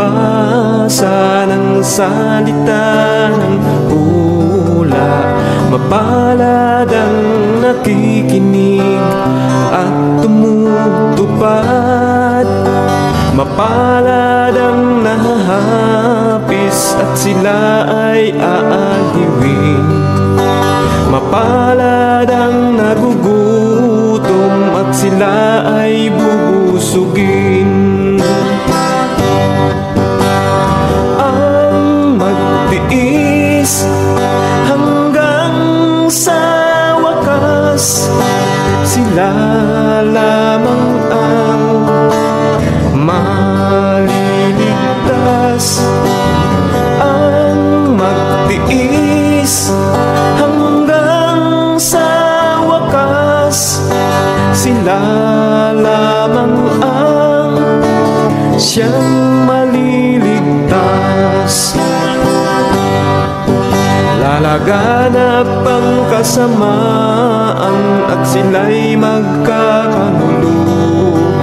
magbasa ng salita ng hula. Mapalad ang nakikinig at tumutupad. Mapalad ang nahahapis at sila ay aaliwin. Mapalad ang nagugutom at sila ay bubusugin. Ang magtiis hanggang sa wakas, sila lamang ang maliligtas. Ang magtiis hanggang sa wakas, sila lamang ang siyang maliligtas. Lalaganap ang kasamaan at sila'y magkakanuluhan.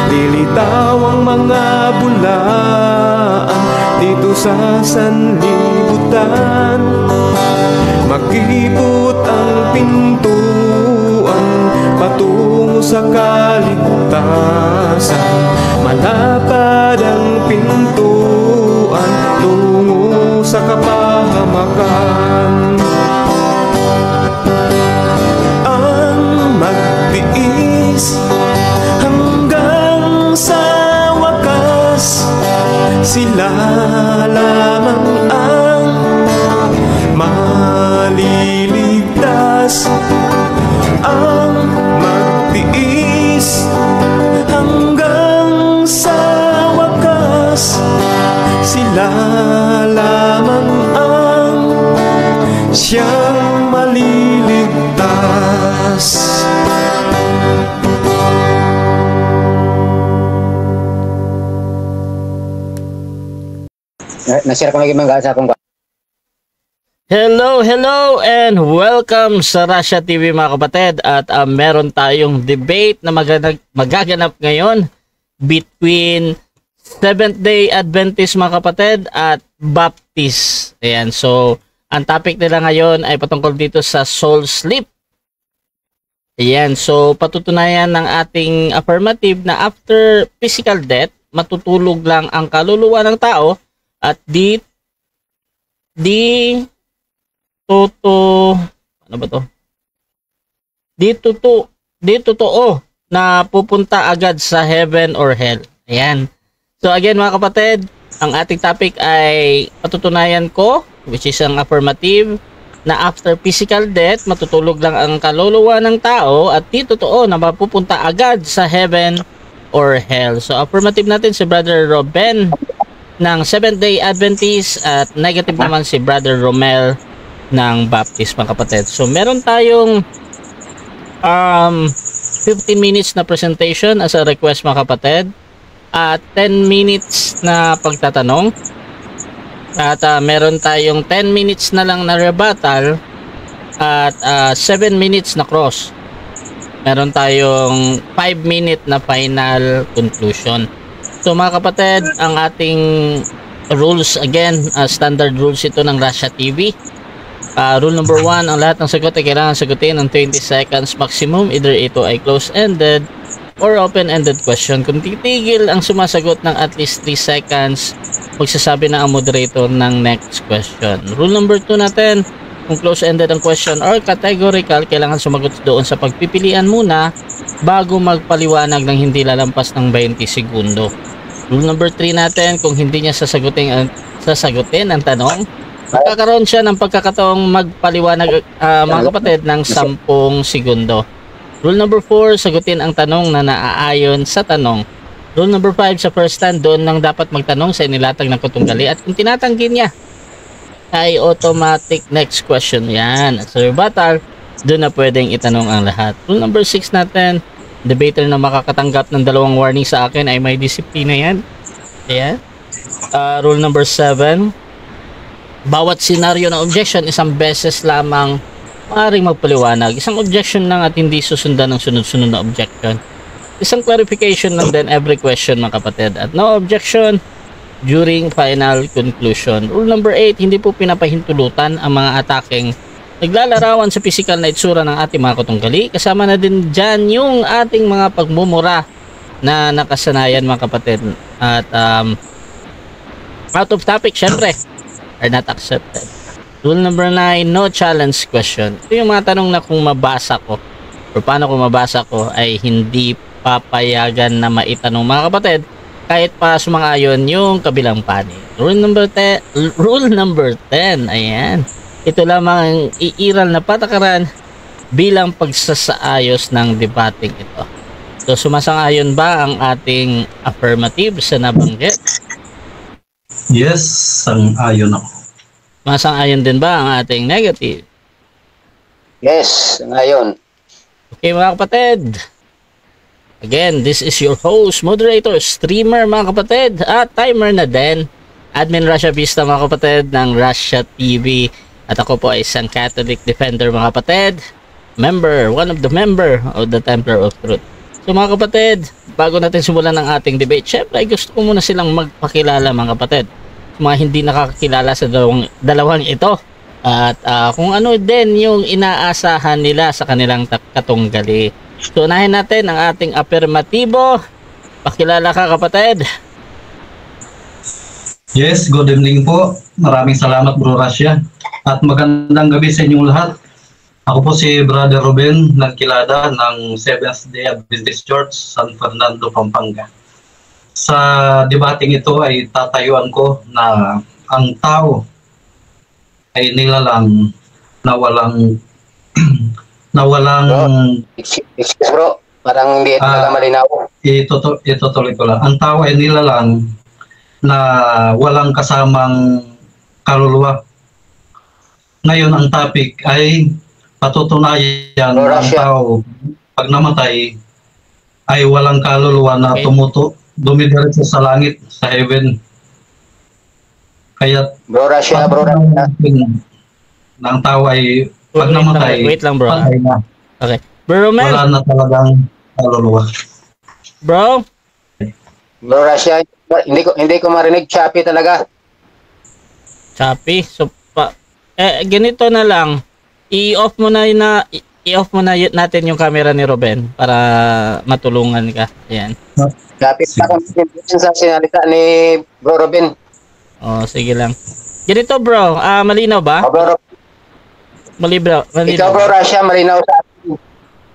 Lilitaw ang mga bulaan dito sa sanlibutan. Makipot ang pintuan patungo sa kaligtasan. Malapad ang pintuan tungo sa kapahamakan. Ang magtiis hanggang sa wakas, sila lamang ang maliligtas. Ang magtiis hanggang sa wakas, sila lamang ang siyang maliligtas. Na-share ko lagi mga sa akong. Hello and welcome sa Russia TV mga kapatid. At meron tayong debate na magaganap ngayon between Seventh-day Adventist mga kapatid at Baptist. Ayan, so ang topic nila ngayon ay patungkol dito sa soul sleep. Ayan, so patutunayan ng ating affirmative na after physical death, matutulog lang ang kaluluwa ng tao at di totoo na pupunta agad sa heaven or hell. Ayan. So again mga kapatid, ang ating topic ay patutunayan ko, which is ang affirmative, na after physical death, matutulog lang ang kaluluwa ng tao at di totoo na mapupunta agad sa heaven or hell. So affirmative natin si Brother Roben ng Seventh-day Adventist at negative naman si Brother Romel ng Baptist mga kapatid. So meron tayong 15 minutes na presentation as a request mga kapatid at 10 minutes na pagtatanong at meron tayong 10 minutes na lang na rebuttal at 7 minutes na cross. Meron tayong 5 minute na final conclusion. So mga kapatid, ang ating rules again, standard rules ito ng Russia TV. Rule number 1, ang lahat ng sagot ay kailangan sagutin ng 20 seconds maximum. Either ito ay close-ended or open-ended question. Kung titigil ang sumasagot ng at least 3 seconds, magsasabi na ang moderator ng next question. Rule number 2 natin, kung close-ended ang question or categorical, kailangan sumagot doon sa pagpipilian muna bago magpaliwanag ng hindi lalampas ng 20 segundo. Rule number 3 natin, kung hindi niya sasagutin ang tanong, magkakaroon siya ng pagkakataong magpaliwanag mga kapatid ng 10 segundo. Rule number 4, sagutin ang tanong na naaayon sa tanong. Rule number 5, sa first stand, doon lang dapat magtanong sa inilatag ng kutunggali at kung tinatanggi niya ay automatic next question. Yan. Sa rebuttal, doon na pwedeng itanong ang lahat. Rule number 6 natin, debater na makakatanggap ng 2 warning sa akin ay may disiplina yan. Ayan. Rule number 7, bawat senaryo ng objection, isang beses lamang maaaring magpaliwanag. Isang objection lang at hindi susundan ng sunod-sunod na objection. Isang clarification lang din every question mga kapatid. At no objection, during final conclusion. Rule number 8, hindi po pinapahintulutan ang mga ataking naglalarawan sa physical na itsura ng ating mga katunggali. Kasama na din dyan yung ating mga pagmumura na nakasanayan mga kapatid. At out of topic, syempre, are not accepted. Rule number 9, no challenge question. Ito yung mga tanong na kung mabasa ko o paano kung mabasa ko ay hindi papayagan na maitanong mga kapatid kahit pa sumang-ayon yung kabilang panig. Rule number 10, ayan. Ito lamang ang iiral na patakaran bilang pagsasaayos ng debating ito. So, sumasang-ayon ba ang ating affirmative sa nabanggit? Yes, sang-ayon ako. Masang-ayon din ba ang ating negative? Yes, ngayon. Okay mga kapatid. Again, this is your host, moderator, streamer mga kapatid, at timer na din. Admin Russia Vista mga kapatid ng Russia TV. At ako po ay isang Catholic Defender mga kapatid. One of the member of the Templar of Truth. So mga kapatid, bago natin simulan ng ating debate, syempre gusto ko muna silang magpakilala mga kapatid. Mga hindi nakakakilala sa dalawang ito. At kung ano din yung inaasahan nila sa kanilang katunggali. So unahin natin ang ating affirmatibo. Pakilala ka kapatid. Yes, good evening po. Maraming salamat Bro Russia. At magandang gabi sa inyong lahat. Ako po si Brother Ruben Nagkilada ng Seventh Day Adventist Church, San Fernando, Pampanga. Sa debating ito ay tatayuan ko na ang tao ay nilalang na walang Excuse bro, parang hindi talaga malinaw. Itutuloy ko lang. Ang tao ay nilalang na walang kasamang kaluluwa. Ngayon ang topic ay patutunayan ng tao pag namatay ay walang kaluluwa na dumidiretso sa langit, sa heaven. Kaya Bro Russia. ng tao ay pag namatay, wait lang bro. Okay. Bro Romel. Wala na talagang kaluluwa. Bro Russia, hindi ko marinig, choppy talaga. Choppy. So ganito na lang. I-off mo na natin yung camera ni Ruben para matulungan ka. Ayan. Choppy pa kung sa sinalita ni Bro Ruben. Oh, sige lang. Ganito bro, malinaw ba? Bro, Malinaw. ikaw Bro Russia, malinaw sa akin.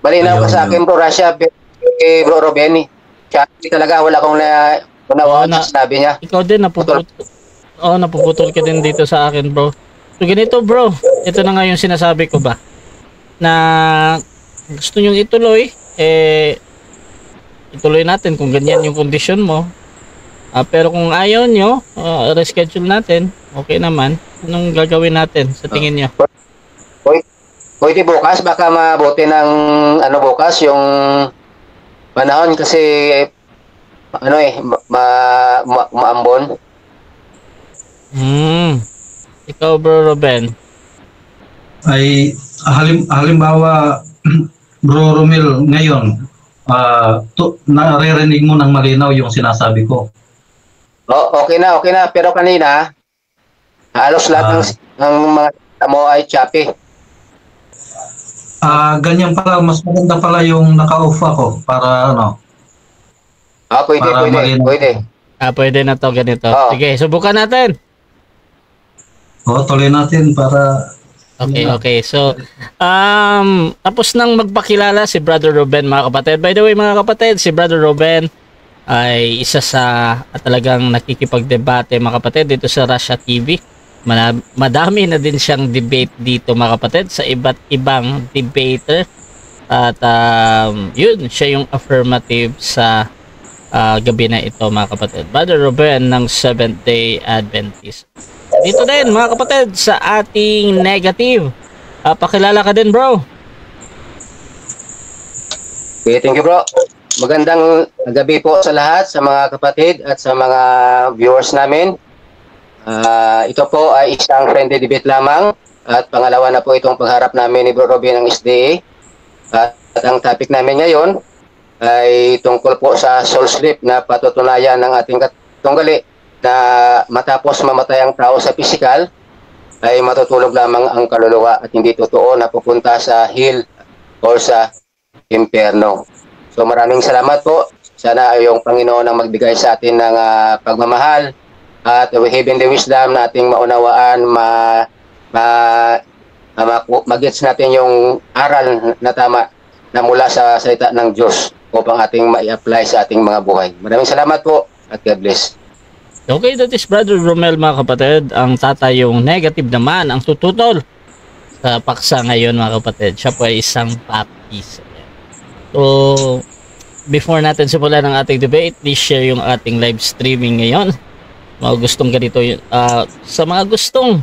Malinaw ka sa akin Bro Russia, Bro Ruben. Choppy talaga, wala kong naunawaan sa sinabi niya. Ikaw din, napuputol ka din dito sa akin bro. So ganito bro, ito na nga yung sinasabi ko ba na gusto nyong ituloy, ituloy natin kung ganyan yung kondisyon mo. Pero kung ayaw nyo, reschedule natin, okay naman. Anong gagawin natin sa tingin nyo? Pwede bukas, baka mabuti ng bukas yung panahon kasi maambon. Ikaw bro Ruben. Ay halimbawa Bro Romel ngayon naririnig mo ng malinaw yung sinasabi ko. Okay na pero kanina halos lahat ng mga mo ay choppy. Ganyan pala, mas maganda pala yung naka-off ako para Pwede. Pwede na to ganito. Sige, subukan natin. Tuloy natin para Okay. So, tapos nang magpakilala si Brother Ruben mga kapatid. By the way mga kapatid, si Brother Ruben ay isa sa talagang nakikipagdebate mga kapatid dito sa Russia TV. Madami na din siyang debate dito mga kapatid sa iba't ibang debater. At yun, siya yung affirmative sa gabi na ito mga kapatid. Brother Ruben ng Seventh Day Adventist. Dito din mga kapatid sa ating negative. Pakilala ka din bro. Okay, thank you bro. Magandang gabi po sa lahat, sa mga kapatid at sa mga viewers namin. Ito po ay isang friendly debate lamang at pangalawa na po itong pagharap namin ni Bro Robin ng SDA. At ang topic namin ngayon ay tungkol po sa soul sleep na patutunayan ng ating katunggali na matapos mamatay ang tao sa pisikal, ay matutulog lamang ang kaluluwa at hindi totoo na pupunta sa hell or sa impyerno. So maraming salamat po. Sana ay yung Panginoon ang magbigay sa atin ng pagmamahal at heavenly wisdom na ating maunawaan, mag-gets natin yung aral na tama na mula sa salita ng Diyos upang ating ma-apply sa ating mga buhay. Maraming salamat po at God bless. Okay, that is Brother Romel, mga kapatid. Ang tatay yung negative naman, ang tututol sa paksa ngayon, mga kapatid. Siya po ay isang baptist. So, before natin simulan ang ating debate, please share yung ating live streaming ngayon. Mga gustong ganito, sa mga gustong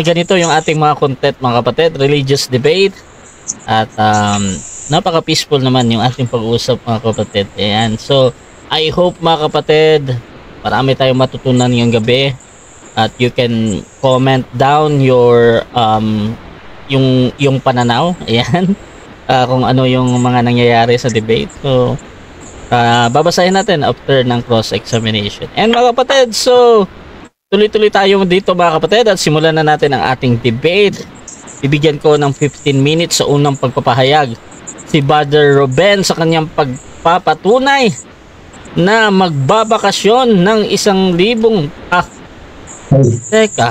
ganito yung ating mga content, mga kapatid, religious debate. At napaka-peaceful naman yung ating pag-uusap, mga kapatid. Ayan. So, I hope, mga kapatid, marami tayong matutunan ngayong gabi at you can comment down your yung pananaw, ayan, kung ano yung mga nangyayari sa debate. So babasahin natin after ng cross-examination. And mga kapatid, so tuloy-tuloy tayo dito, mga kapatid, at simulan na natin ang ating debate. Bibigyan ko ng 15 minutes sa unang pagpapahayag si Brother Ruben sa kanyang pagpapatunay na magbabakasyon ng 1,000 teka,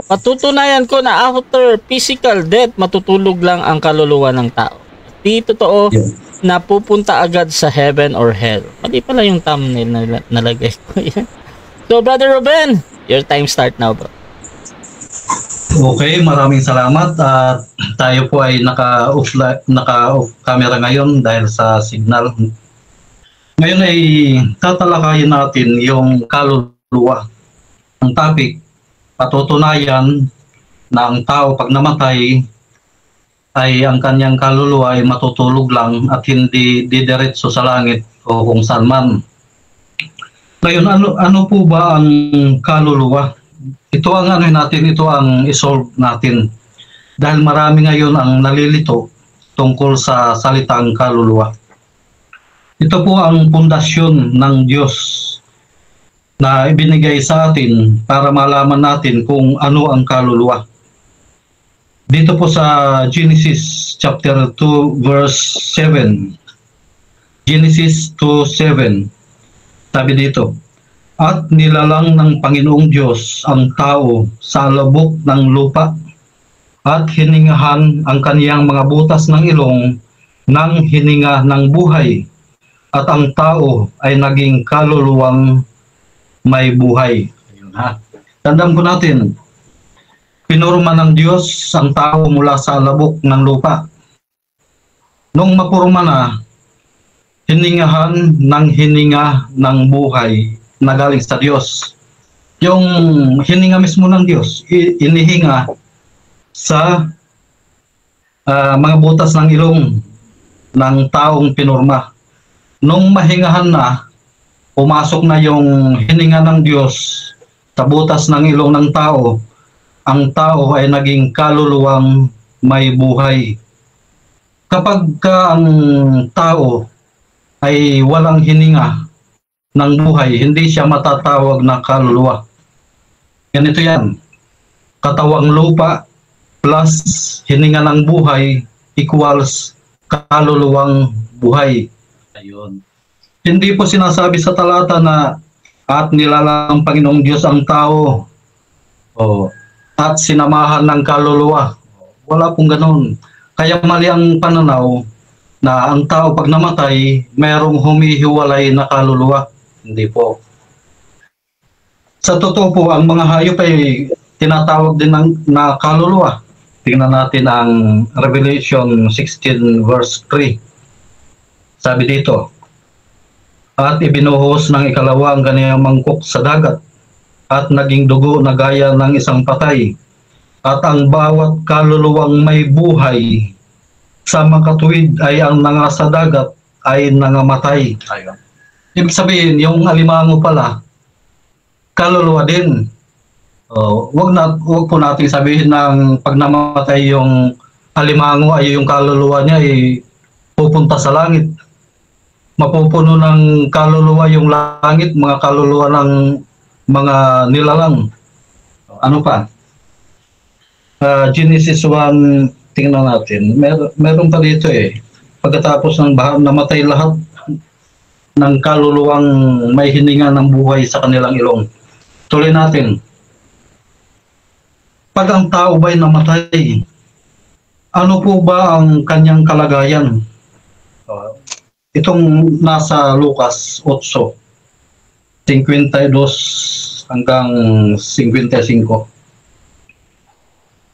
patutunayan ko na after physical death matutulog lang ang kaluluwa ng tao. Di totoo na pupunta agad sa heaven or hell. Mali pala yung thumbnail na nalagay ko. So Brother Ruben, your time start now, bro. Okay, maraming salamat. Tayo po ay naka-off camera ngayon dahil sa signal. Ngayon ay tatalakayin natin yung kaluluwa. Ang topic, patutunayan na ang tao pag namatay ay ang kanyang kaluluwa ay matutulog lang at hindi didiretso sa langit o kung saan man. Ngayon, ano po ba ang kaluluwa? Ito ang ito ang isolve natin. Dahil marami ngayon ang nalilito tungkol sa salitang kaluluwa. Ito po ang pundasyon ng Diyos na ibinigay sa atin para malaman natin kung ano ang kaluluwa. Dito po sa Genesis chapter 2 verse 7. Genesis 2:7. Sabi dito, at nilalang ng Panginoong Diyos ang tao sa alabok ng lupa at hiningahan ang kaniyang mga butas ng ilong ng hininga ng buhay. At ang tao ay naging kaluluwang may buhay. Ayun, ha. Tandaan po natin, pinurma ng Diyos ang tao mula sa alabok ng lupa. Nung mapurma na, hiningahan ng hininga ng buhay na galing sa Diyos. Yung hininga mismo ng Diyos, inihinga sa mga butas ng ilong ng taong pinurma. Nung mahingahan na, pumasok na yung hininga ng Diyos sa butas ng ilong ng tao, ang tao ay naging kaluluwang may buhay. Kapag ang tao ay walang hininga ng buhay, hindi siya matatawag na kaluluwa. Ganito yan, katawang lupa plus hininga ng buhay equals kaluluwang buhay. Ayun. Hindi po sinasabi sa talata na at nilalang Panginoong Diyos ang tao at sinamahan ng kaluluwa. Wala pong ganun. Kaya mali ang pananaw na ang tao pag namatay, mayroong humihiwalay na kaluluwa. Hindi po. Sa totoo po, ang mga hayop ay tinatawag din na kaluluwa. Tingnan natin ang Revelation 16 verse 3. Sabi dito, at ibinuhos ng ikalawa ang kaniyang mangkok sa dagat at naging dugo na gaya ng isang patay at ang bawat kaluluwang may buhay sa makatuwid ay ang nangasa dagat ay nangamatay. Ayun. Ibig sabihin, yung alimango pala, kaluluwa din. Wag po natin sabihin ng pag namatay yung alimango ay yung kaluluwa niya ay pupunta sa langit. mapupuno ng kaluluwa yung langit, mga kaluluwa ng mga nilalang. Ano pa? Genesis 1, tingnan natin. Meron pa dito eh. Pagkatapos ng baha, namatay lahat ng kaluluwang may hininga ng buhay sa kanilang ilong. Tuloy natin. Pag ang tao ba'y namatay, ano po ba ang kanyang kalagayan? Itong nasa Lucas 8, 52 hanggang 55.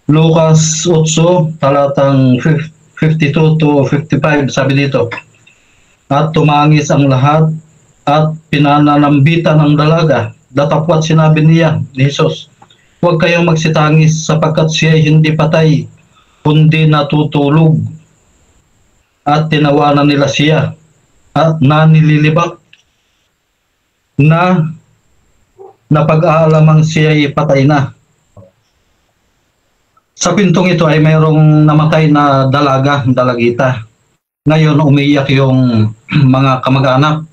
Lucas 8, talatang 52 to 55, sabi dito, at tumangis ang lahat at pinanalambitan ng dalaga. Datapwat sinabi niya ni Jesus, huwag kayong magsitangis sapagkat siya hindi patay, kundi natutulog. At tinawanan nila siya at nanililibak na napag-aalamang siya'y patay na. Sa pintong ito ay mayroong namatay na dalagita. Ngayon umiiyak yung mga kamag-anak.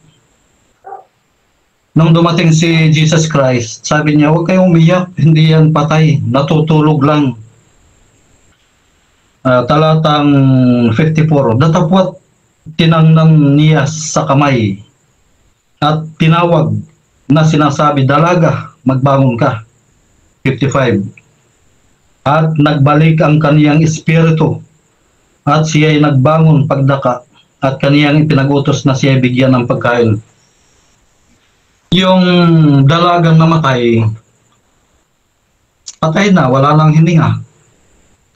Nung dumating si Jesus Christ, sabi niya, huwag kayong umiyak, hindi yan patay, natutulog lang. Talatang 54, datapwat tinangnan niya sa kamay at tinawag na sinasabi, dalaga, magbangon ka. 55. At nagbalik ang kaniyang espiritu at siya'y nagbangon pagdaka at kaniyang ipinagutos na siya'y bigyan ng pagkain. Yung dalagang namatay, patay na, wala nang hininga.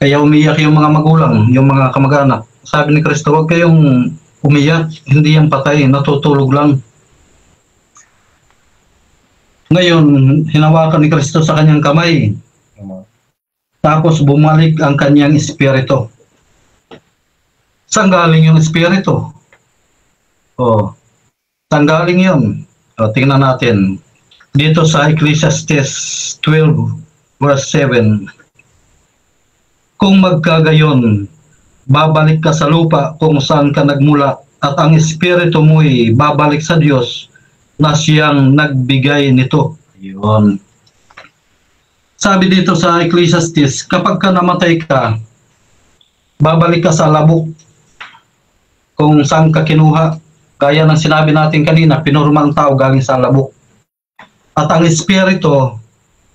Kaya umiyak yung mga magulang, yung mga kamag-anak. Sabi ni Kristo, huwag kayong umiyak, hindi yan patay, natutulog lang. Ngayon, hinawakan ni Kristo sa kanyang kamay. Tapos bumalik ang kanyang espiritu. Saan galing yung espiritu? Saan galing yun? Tingnan natin. Dito sa Ecclesiastes 12, verse 7. Kung magkagayon, babalik ka sa lupa kung saan ka nagmula at ang espiritu mo'y babalik sa Diyos na siyang nagbigay nito. Yun. Sabi dito sa Ecclesiastes, kapag ka namatay ka, babalik ka sa labok kung saan ka kinuha. Kaya ng sinabi natin kanina, pinurmang tao galing sa labok. At ang espiritu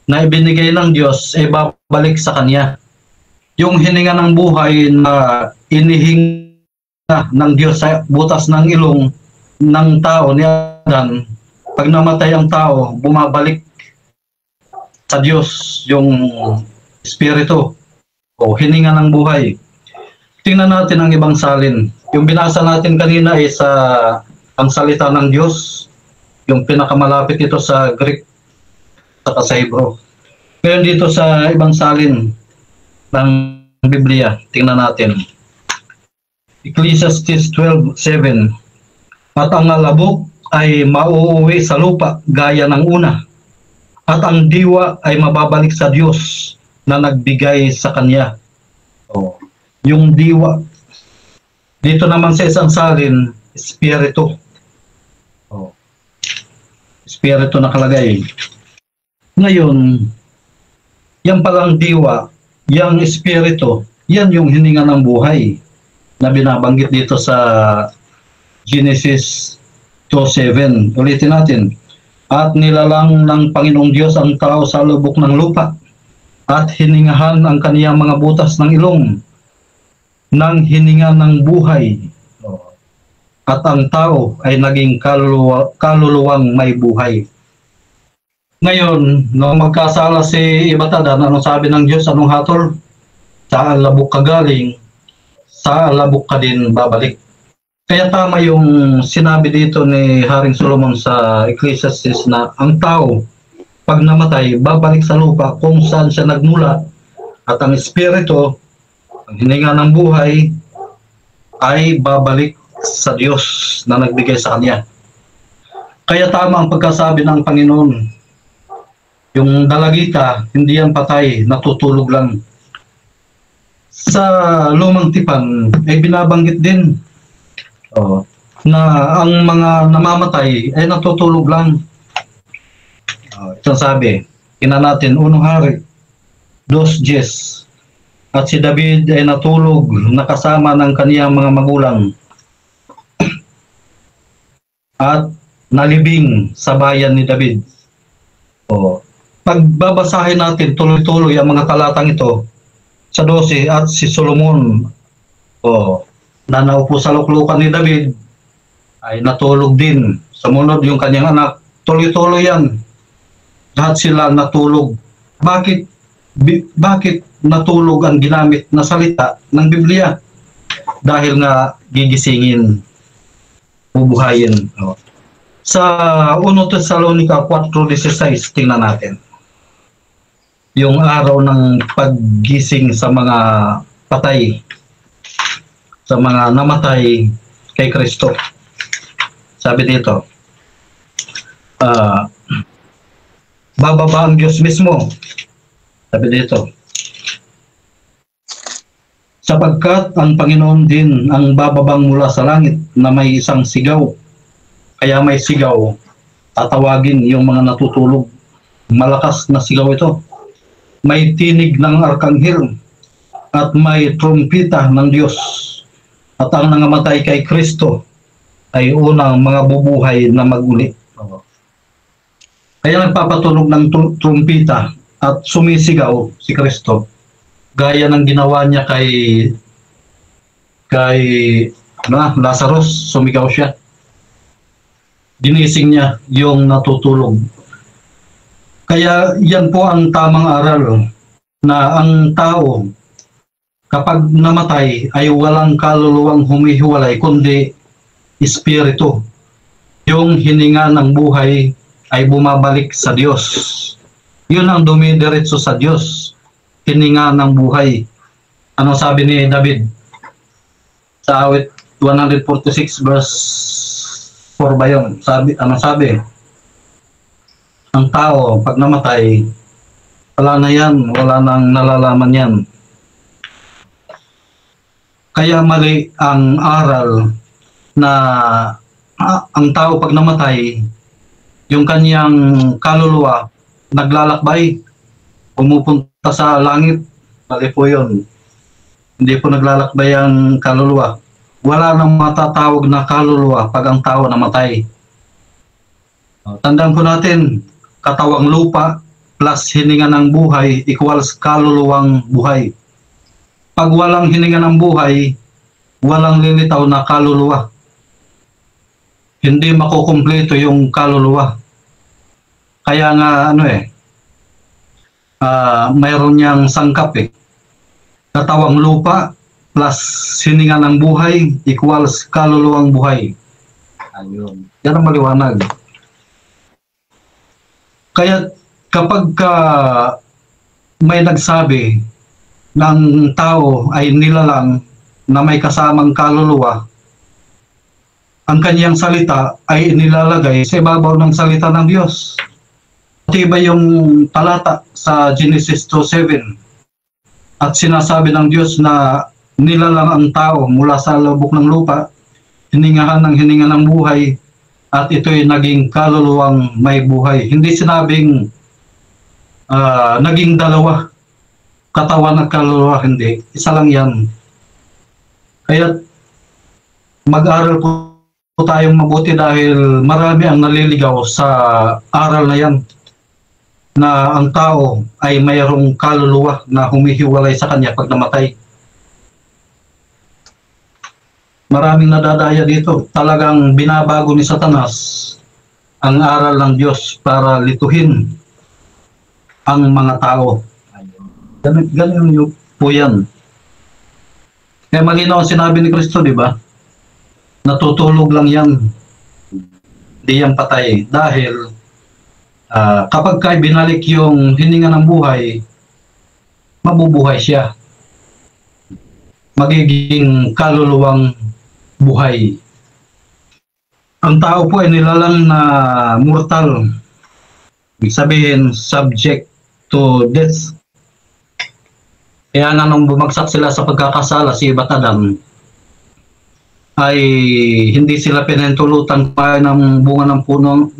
na ibinigay ng Diyos ay babalik sa Kanya. Yung hininga ng buhay na inihinga ng Diyos sa butas ng ilong ng tao ni Adan, pag namatay ang tao, bumabalik sa Diyos yung espiritu o hininga ng buhay. Tingnan natin ang ibang salin. Yung binasa natin kanina ay ang salita ng Diyos, yung pinakamalapit ito sa Greek at sa Hebrew. Ngayon dito sa ibang salin ng Biblia, tingnan natin. Ecclesiastes 12:7. At ang labok ay mauuwi sa lupa gaya ng una, at ang diwa ay mababalik sa Diyos na nagbigay sa Kanya. Yung diwa. Dito naman sa isang salin, espiritu. Espiritu nakalagay. Ngayon, yan palang diwa, yung espiritu, yan yung hininga ng buhay na binabanggit dito sa Genesis 2:7. Ulitin natin. At nilalang ng Panginoong Diyos ang tao sa lubok ng lupa at hiningahan ang kaniyang mga butas ng ilong ng hininga ng buhay. At ang tao ay naging kaluluwang may buhay. Ngayon, nung magkasala si Ibatadan, anong sabi ng Diyos? Anong hatol? Sa labok ka galing, sa labok ka din babalik. Kaya tama yung sinabi dito ni Haring Solomon sa Ecclesiastes na ang tao, pag namatay, babalik sa lupa kung saan siya nagmula. At ang espiritu, ang hininga ng buhay, ay babalik sa Diyos na nagbigay sa Kanya. Kaya tama ang pagkasabi ng Panginoon. Yung dalagita, hindi yan patay, natutulog lang. Sa Lumang Tipan, ay binabanggit din. na ang mga namamatay ay natutulog lang. Ito sabi, tingnan natin, 1 Hari 2:10. At si David ay natulog nakasama ng kaniyang mga magulang at nalibing sa bayan ni David. Pagbabasahin natin tuloy-tuloy ang mga talatang ito sa 12, at si Solomon na naupo sa luklukan ni David ay natulog din. Sumunod yung kanyang anak, tuloy-tuloy yan. Lahat sila natulog. Bakit natulog ang ginamit na salita ng Biblia? Dahil nga gigisingin, bubuhayin. Sa 1 Tesalonica 4:16, tingnan natin. Yung araw ng paggising sa mga patay, sa mga namatay kay Kristo. Sabi dito, bababa ang Diyos mismo. Sabi dito, sapagkat ang Panginoon din ang bababang mula sa langit na may isang sigaw. Kaya may sigaw, tatawagin yung mga natutulog. Malakas na sigaw ito. May tinig ng arkanghel at may trumpita ng Diyos. At ang nangamatay kay Kristo ay unang mga bubuhay na maguli. Kaya nagpapatunog ng trumpita at sumisigaw si Kristo. Gaya ng ginawa niya kay Lazarus, sumigaw siya. Ginising niya yung natutulog. Kaya yan po ang tamang aral na ang tao kapag namatay ay walang kaluluwang humihiwalay kundi espiritu. Yung hininga ng buhay ay bumabalik sa Diyos. Yun ang dumidiretso sa Diyos. Hininga ng buhay. Ano sabi ni David? Sa awit 146 verse 4 ba yun? Ano sabi? Ang tao, pag namatay, wala na yan, wala nang nalalaman yan. Kaya mali ang aral na ang tao pag namatay, yung kanyang kaluluwa, naglalakbay, pumupunta sa langit. Mali po yun. Hindi po naglalakbay ang kaluluwa. Wala nang matatawag na kaluluwa pag ang tao namatay. Tandaan po natin, katawang lupa plus hininga ng buhay equals kaluluwang buhay. Pag walang hininga ng buhay, walang lilitaw na kaluluwa. Hindi makukumpleto yung kaluluwa. Kaya nga mayroon niyang sangkap Katawang lupa plus hininga ng buhay equals kaluluwang buhay. Ayun. Yan ang maliwanag. Kaya kapag may nagsabi ng tao ay nilalang na may kasamang kaluluwa, ang kanyang salita ay inilalagay sa ibabaw ng salita ng Diyos. Diba yung talata sa Genesis 2:7 at sinasabi ng Diyos na nilalang ang tao mula sa lubok ng lupa, hiningahan ng hininga ng buhay, at ito'y naging kaluluwang may buhay. Hindi sinabing naging dalawa, katawan at kaluluwa, hindi. Isa lang yan. Kaya mag-aral po tayong mabuti dahil marami ang naliligaw sa aral na yan, na ang tao ay mayroong kaluluwa na humihiwalay sa kanya pag namatay. Maraming nadadaya dito. Talagang binabago ni Satanas ang aral ng Diyos para lituhin ang mga tao. Ganun po yan. Kaya malinaw ang sinabi ni Kristo, di ba? Natutulog lang yan. Di yan patay. Dahil kapag kay binalik yung hininga ng buhay, mabubuhay siya. Magiging kaluluwang buhay. Ang tao po ay nilalang na mortal. Ibig sabihin, subject to death. Kaya nga nung bumagsak sila sa pagkakasala, si Iba't Adam, ay hindi sila pinahintulutan kumain ng bunga ng puno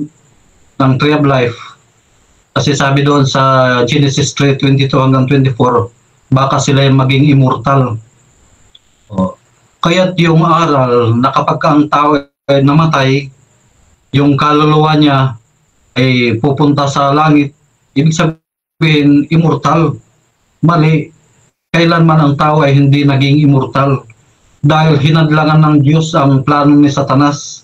ng Tree of Life. Kasi sabi doon sa Genesis 3:22 hanggang 24, baka sila yung maging immortal. Kaya't yung aral na kapag ang tao ay namatay, yung kaluluwa niya ay pupunta sa langit, ibig sabihin immortal. Mali. Kailanman ang tao ay hindi naging immortal. Dahil hinadlangan ng Diyos ang plano ni Satanas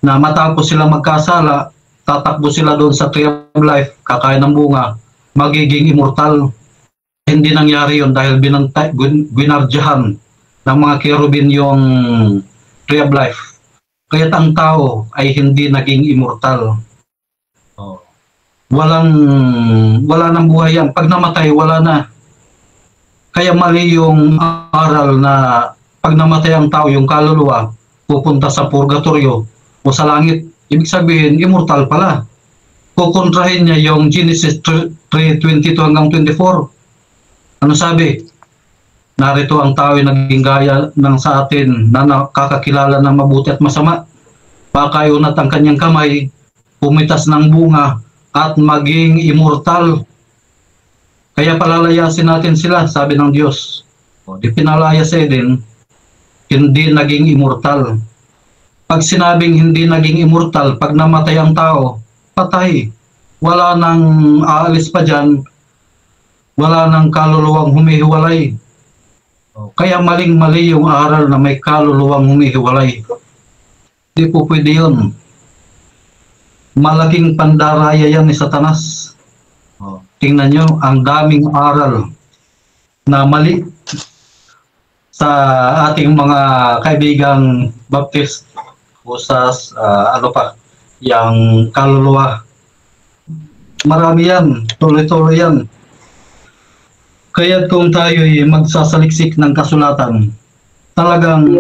na matapos sila magkasala, tatakbo sila doon sa Tree of Life, kakain ng bunga, magiging immortal. Hindi nangyari yon dahil ginardyahan ng mga kerubin yung Tree of Life. Kaya't ang tao ay hindi naging immortal. Wala nang buhay yan. Pag namatay, wala na. Kaya mali yung aral na pag namatay ang tao, yung kaluluwa, pupunta sa purgatorio o sa langit. Ibig sabihin, immortal pala. Kukontrahin niya yung Genesis 3:22 hanggang 24. Ano sabi? Narito ang tao ay naging gaya ng sa atin na nakakakilala ng mabuti at masama. Baka iunat ang kanyang kamay, pumitas ng bunga, at maging immortal. Kaya palalayasin natin sila, sabi ng Diyos. Di pinalaya sa Eden, hindi naging immortal. Pag sinabing hindi naging immortal, pag namatay ang tao, patay. Wala nang aalis pa dyan, wala nang kaluluwang humihiwalay. Kaya maling-mali yung aral na may kaluluwang humihiwalay. Di po pwede yun. Malaking pandaraya yan ni Satanas. Tingnan nyo, ang daming aral na mali sa ating mga kaibigang Baptist o sa yung kaluluwa. Marami yan, tuloy-tuloy yan. Kaya kung tayo'y magsasaliksik ng kasulatan, talagang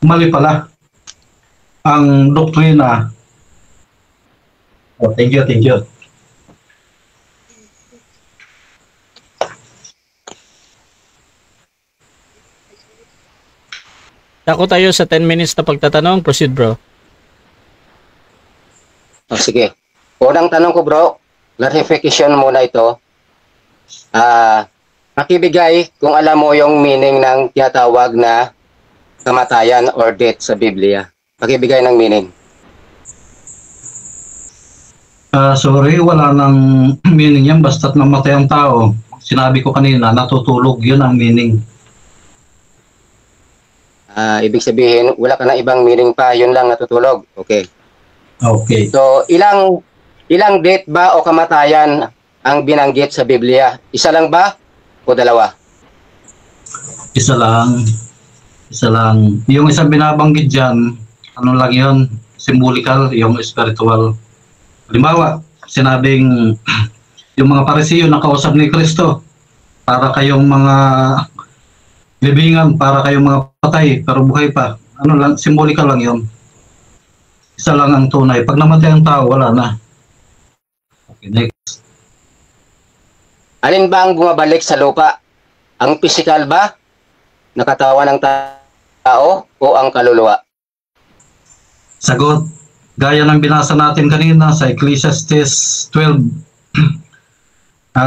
mali pala ang doktrina. Thank you. Dako tayo sa 10 minutes na pagtatanong. Proceed, bro. Sige. Unang tanong ko, bro, clarification muna ito. Makibigay kung alam mo yung meaning ng tinatawag na kamatayan or death sa Biblia. Makibigay ng meaning. Sorry, wala nang meaning yan basta't namatay ang tao. Sinabi ko kanina, natutulog, yun ang meaning. Ibig sabihin, wala ka na ibang meaning pa, yun lang natutulog. Okay. Okay. So, ilang death ba o kamatayan ang binanggit sa Biblia? Isa lang ba o dalawa? Isa lang. Yung isang binabanggit dyan, ano lang yun, symbolical, yung spiritual. Halimbawa, sinabing yung mga Parisiyo nakausap ni Kristo, para kayong mga libingan, para kayong mga patay, pero buhay pa. Ano lang, symbolical lang yun. Isa lang ang tunay. Pag namatay ang tao, wala na. Okay, next. Alin ba ang bumabalik sa lupa? Ang physical ba? Nakatawan ng tao o ang kaluluwa? Sagot. Gaya ng binasa natin kanina sa Ecclesiastes 12:7,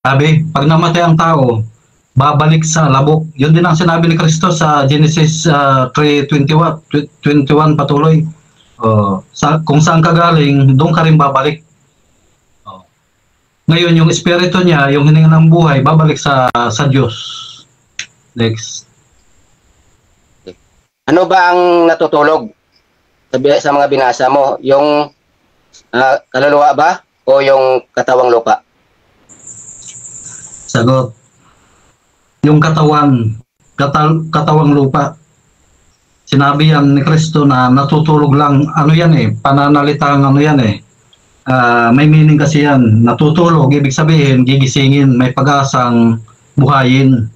sabi, pag namatay ang tao, babalik sa labok. Yun din ang sinabi ni Kristo sa Genesis 3:21 patuloy. Kung saan ka galing, doon ka rin babalik. Ngayon, yung espiritu niya, yung hininga ng buhay, babalik sa Diyos. Next. Ano ba ang natutulog sa mga binasa mo? Yung kaluluwa ba o yung katawang lupa? Sagot. Yung katawang lupa. Sinabi yan ni Kristo na natutulog lang. Ano yan pananalitang ano yan may meaning kasi yan. Natutulog, ibig sabihin, gigisingin, may pag-asang buhayin.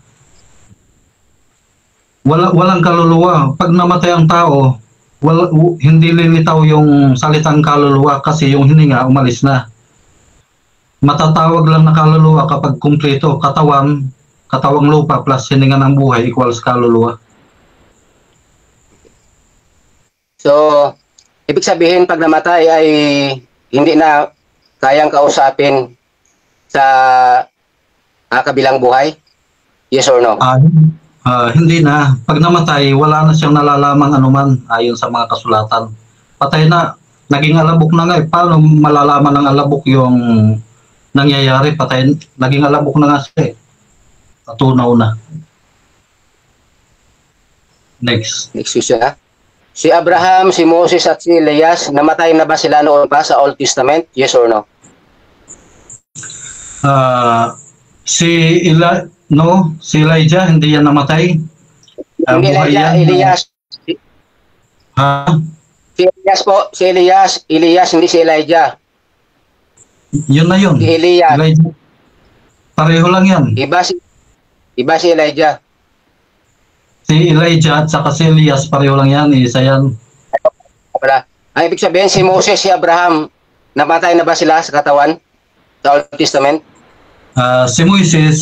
Walang kaluluwa. Pag namatay ang tao, hindi lilitaw yung salitang kaluluwa kasi yung hininga umalis na. Matatawag lang na kaluluwa kapag kumpleto, katawan, katawang lupa plus hininga ng buhay equals kaluluwa. So, ibig sabihin pag namatay ay hindi na kayang kausapin sa kabilang buhay? Yes or no? Hindi na. Pag namatay, wala na siyang nalalamang anuman ayon sa mga kasulatan. Patay na. Naging alabok na nga. Paano malalaman ng alabok yung nangyayari? Patay. Naging alabok na nga siya. Natunaw na. Next. Next question ha. Si Abraham, si Moses at si Elias, namatay na ba sila noon pa sa Old Testament? Yes or no? Si Elijah, hindi yan namatay. Hindi Elijah, Elias. Ha? Si Elias po, si Elias, hindi si Elijah. Yun na yun. Si Elias. Elijah. Pareho lang yan. Iba si Elijah. Si Elijah at saka si Elias, pareho lang yan. Isa yan. Wala. Ang ibig sabihin, si Moses, si Abraham, namatay na ba sila sa katawan? Sa Old Testament? Si Moises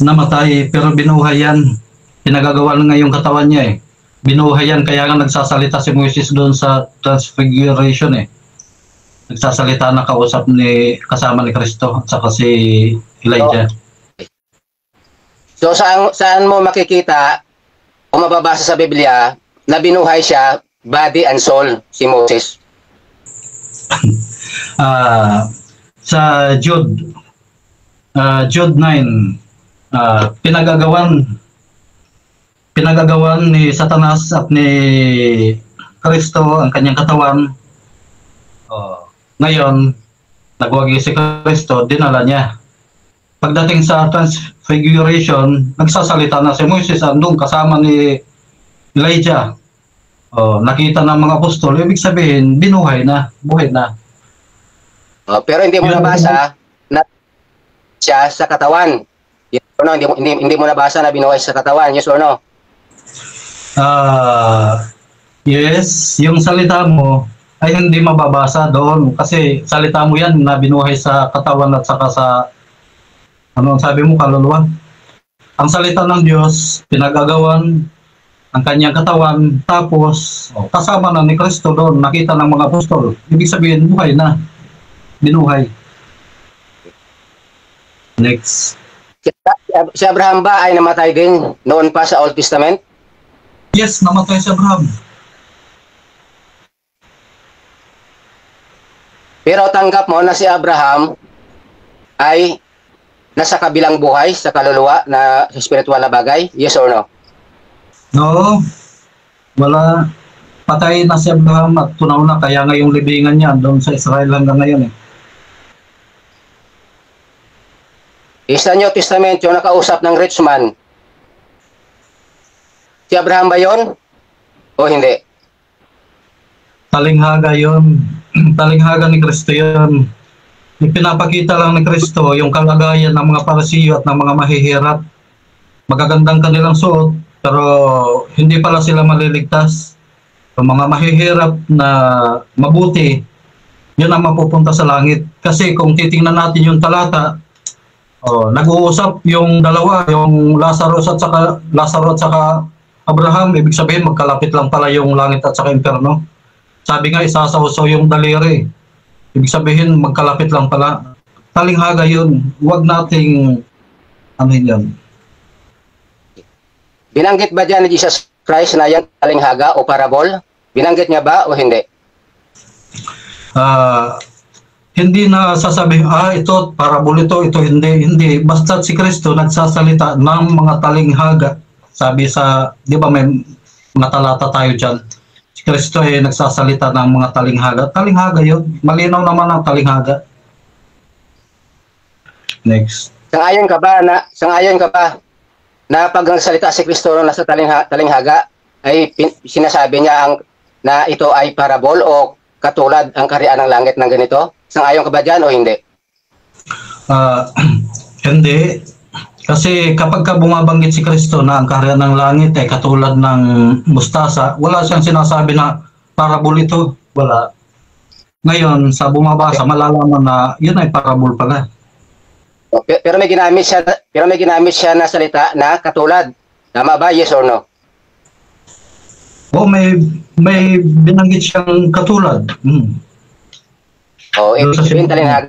namatay pero binuhay yan. Pinagagawa na nga yung katawan niya eh. Binuhay yan kaya nga nagsasalita si Moises doon sa Transfiguration eh. Nagsasalita na kausap kasama ni Kristo at saka si Elijah. So saan mo makikita o mababasa sa Biblia na binuhay siya body and soul si Moses? Sa Jude 9, pinagagawan ni Satanas at ni Kristo ang kanyang katawan. Ngayon, nagwagi si Kristo, dinala niya. Pagdating sa Transfiguration, nagsasalita na si Moises andun kasama ni Elijah. Nakita ng mga apostol, ibig sabihin, binuhay na, buhay na. Pero hindi mo nabasa na siya sa katawan. Yes or no? Hindi mo nabasa na binuhay sa katawan. Yes or no? Yes, yung salita mo ay hindi mababasa doon kasi salita mo yan na binuhay sa katawan at saka sa ano ang sabi mo, kaluluwa. Ang salita ng Diyos, pinagagawan ang kanyang katawan, tapos kasama na ni Kristo doon, nakita ng mga apostol. Ibig sabihin, buhay na. Binuhay. Next. Si Abraham ba ay namatay din noon pa sa Old Testament? Yes, namatay si Abraham. Pero tanggap mo na si Abraham ay nasa kabilang buhay sa kaluluwa na spiritual na bagay? Yes or no? No. Wala. Patay na si Abraham at tunaw na kaya nga yung libingan niya doon sa Israel hanggang ngayon eh. Sa New Testament, yung nakausap ng rich man, si Abraham ba yun? O hindi? Talinghaga yun. Talinghaga ni Kristo yun. Ipinapakita lang ni Kristo yung kalagayan ng mga parasiyo at ng mga mahihirap. Magagandang kanilang suot, pero hindi pala sila maliligtas. Yung mga mahihirap na mabuti, yun ang mapupunta sa langit. Kasi kung titingnan natin yung talata, nag-uusap yung dalawa, yung Lazarus at saka Abraham, ibig sabihin magkalapit lang pala yung langit at saka impyerno. Sabi nga isasaw-saw yung daliri. Ibig sabihin magkalapit lang pala. Talinghaga yun. Huwag nating yun. Binanggit ba dyan ni Jesus Christ na yan talinghaga o parabol? Binanggit niya ba o hindi? Hindi na sasabihin, ito, parabol ito hindi. Basta si Kristo nagsasalita ng mga talinghaga. Sabi sa, di ba may mga talata tayo dyan. Si Kristo ay nagsasalita ng mga talinghaga. Talinghaga yun. Malinaw naman ang talinghaga. Next. Sangayon ka ba na pag nagsalita si Kristo na sa talinghaga, ay sinasabi niya na ito ay parabol o katulad ang kaharian ng langit ng ganito? Sangayon ka ba dyan o hindi? Hindi. Kasi kapag ka bumabanggit si Kristo na ang kaharian ng langit ay katulad ng mustasa, wala siyang sinasabi na parabol ito. Wala. Ngayon, sa bumabasa, malalaman na yun ay parabol pala. Pero may ginamit siya na salita na katulad. Tama ba? Yes or no? May binanggit siyang katulad. Ibig sabihin talinaga.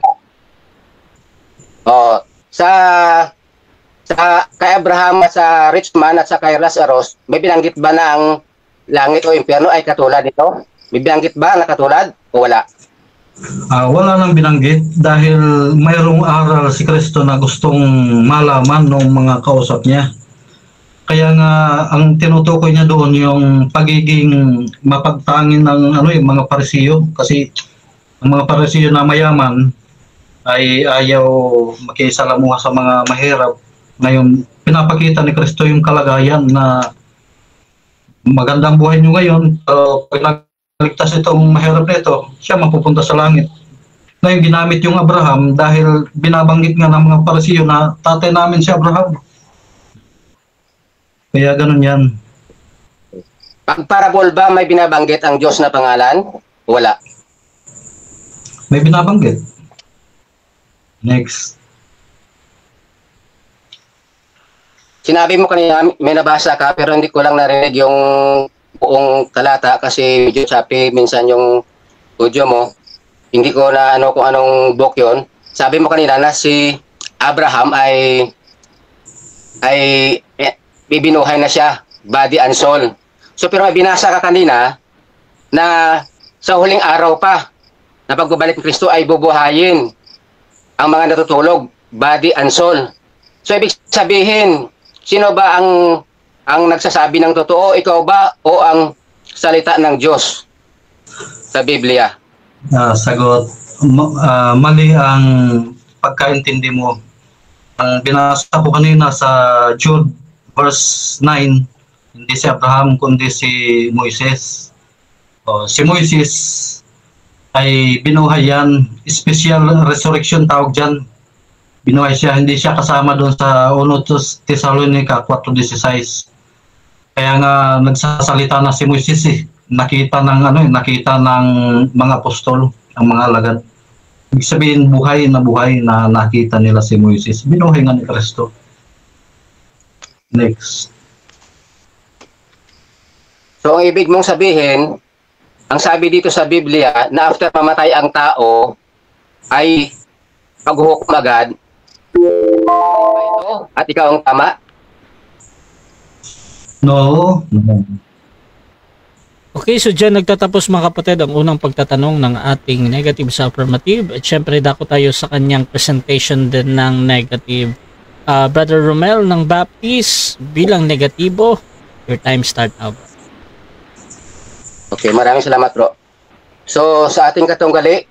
Sa kay Abraham at sa rich man at sa kay Lazarus, may binanggit ba na ang langit o impyerno ay katulad nito? May binanggit ba na katulad o wala? Wala nang binanggit dahil mayroong aral si Kristo na gustong malaman ng mga kausap niya. Kaya nga ang tinutukoy niya doon yung pagiging mapagtangin ng mga Parisiyo, kasi ang mga Parisiyo na mayaman ay ayaw makisalamuha sa mga mahirap. Ngayon, pinapakita ni Kristo yung kalagayan na magandang buhay nyo ngayon, pero pag nagligtas itong mahirap na ito, siya mapupunta sa langit. Ngayon, ginamit yung Abraham dahil binabanggit nga ng mga Parisiyo na tatay namin si Abraham. Kaya ganun yan. Pag parable ba may binabanggit ang Diyos na pangalan? Wala. May binabanggit. Next. Sinabi mo kanina, may nabasa ka, pero hindi ko lang narinig yung buong talata kasi medyo choppy minsan yung audio mo. Hindi ko na kung anong book yon. Sabi mo kanina na si Abraham ay bibinuhay na siya, body and soul. So pero may binasa ka kanina na sa huling araw pa na pagbabalik ng Kristo ay bubuhayin ang mga natutulog, body and soul. So ibig sabihin, sino ba ang nagsasabi ng totoo? Ikaw ba o ang salita ng Diyos sa Biblia? Sagot. Mali ang pagkaintindi mo. Ang binasa ko kanina sa Jude verse 9, hindi si Abraham kundi si Moises. Si Moises ay binuhay yan. Special resurrection tawag dyan. Binuhay siya, hindi siya kasama doon sa 1 Thessalonica 4:16. Kaya nga nagsasalita na si Moises nakita ng mga apostol, ang mga alagad. Ibig sabihin buhay na nakita nila si Moises. Binuhay nga ni Kristo. Next. So ang ibig mong sabihin, ang sabi dito sa Biblia na after mamatay ang tao ay paghuhukom agad. At ikaw ang tama? No. Okay, so dyan nagtatapos mga kapatid ang unang pagtatanong ng ating negative sa affirmative. At syempre dako tayo sa kanyang presentation din ng negative. Brother Romel ng Baptist bilang negatibo, your time start now. Okay, maraming salamat bro. So sa ating katunggali,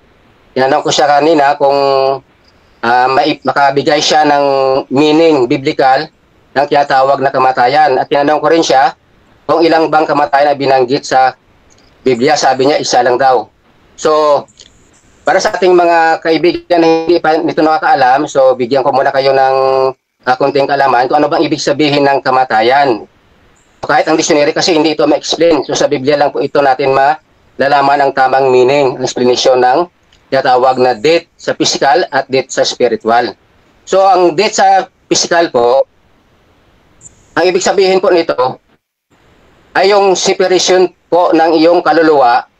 tinanong ko siya kanina kung makabigay siya ng meaning biblical ng tinatawag na kamatayan. At tinanong ko rin siya kung ilang bang kamatayan na binanggit sa Biblia. Sabi niya, isa lang daw. So, para sa ating mga kaibigan na hindi pa nito nakakaalam, so bigyan ko muna kayo ng konting kaalaman kung ano bang ibig sabihin ng kamatayan. Kahit ang dictionary kasi hindi ito ma-explain. So sa Biblia lang po ito natin malalaman ang tamang meaning, ang explanation ng tinatawag na death sa physical at death sa spiritual. So ang death sa physical po, ang ibig sabihin po nito ay yung separation po ng iyong kaluluwa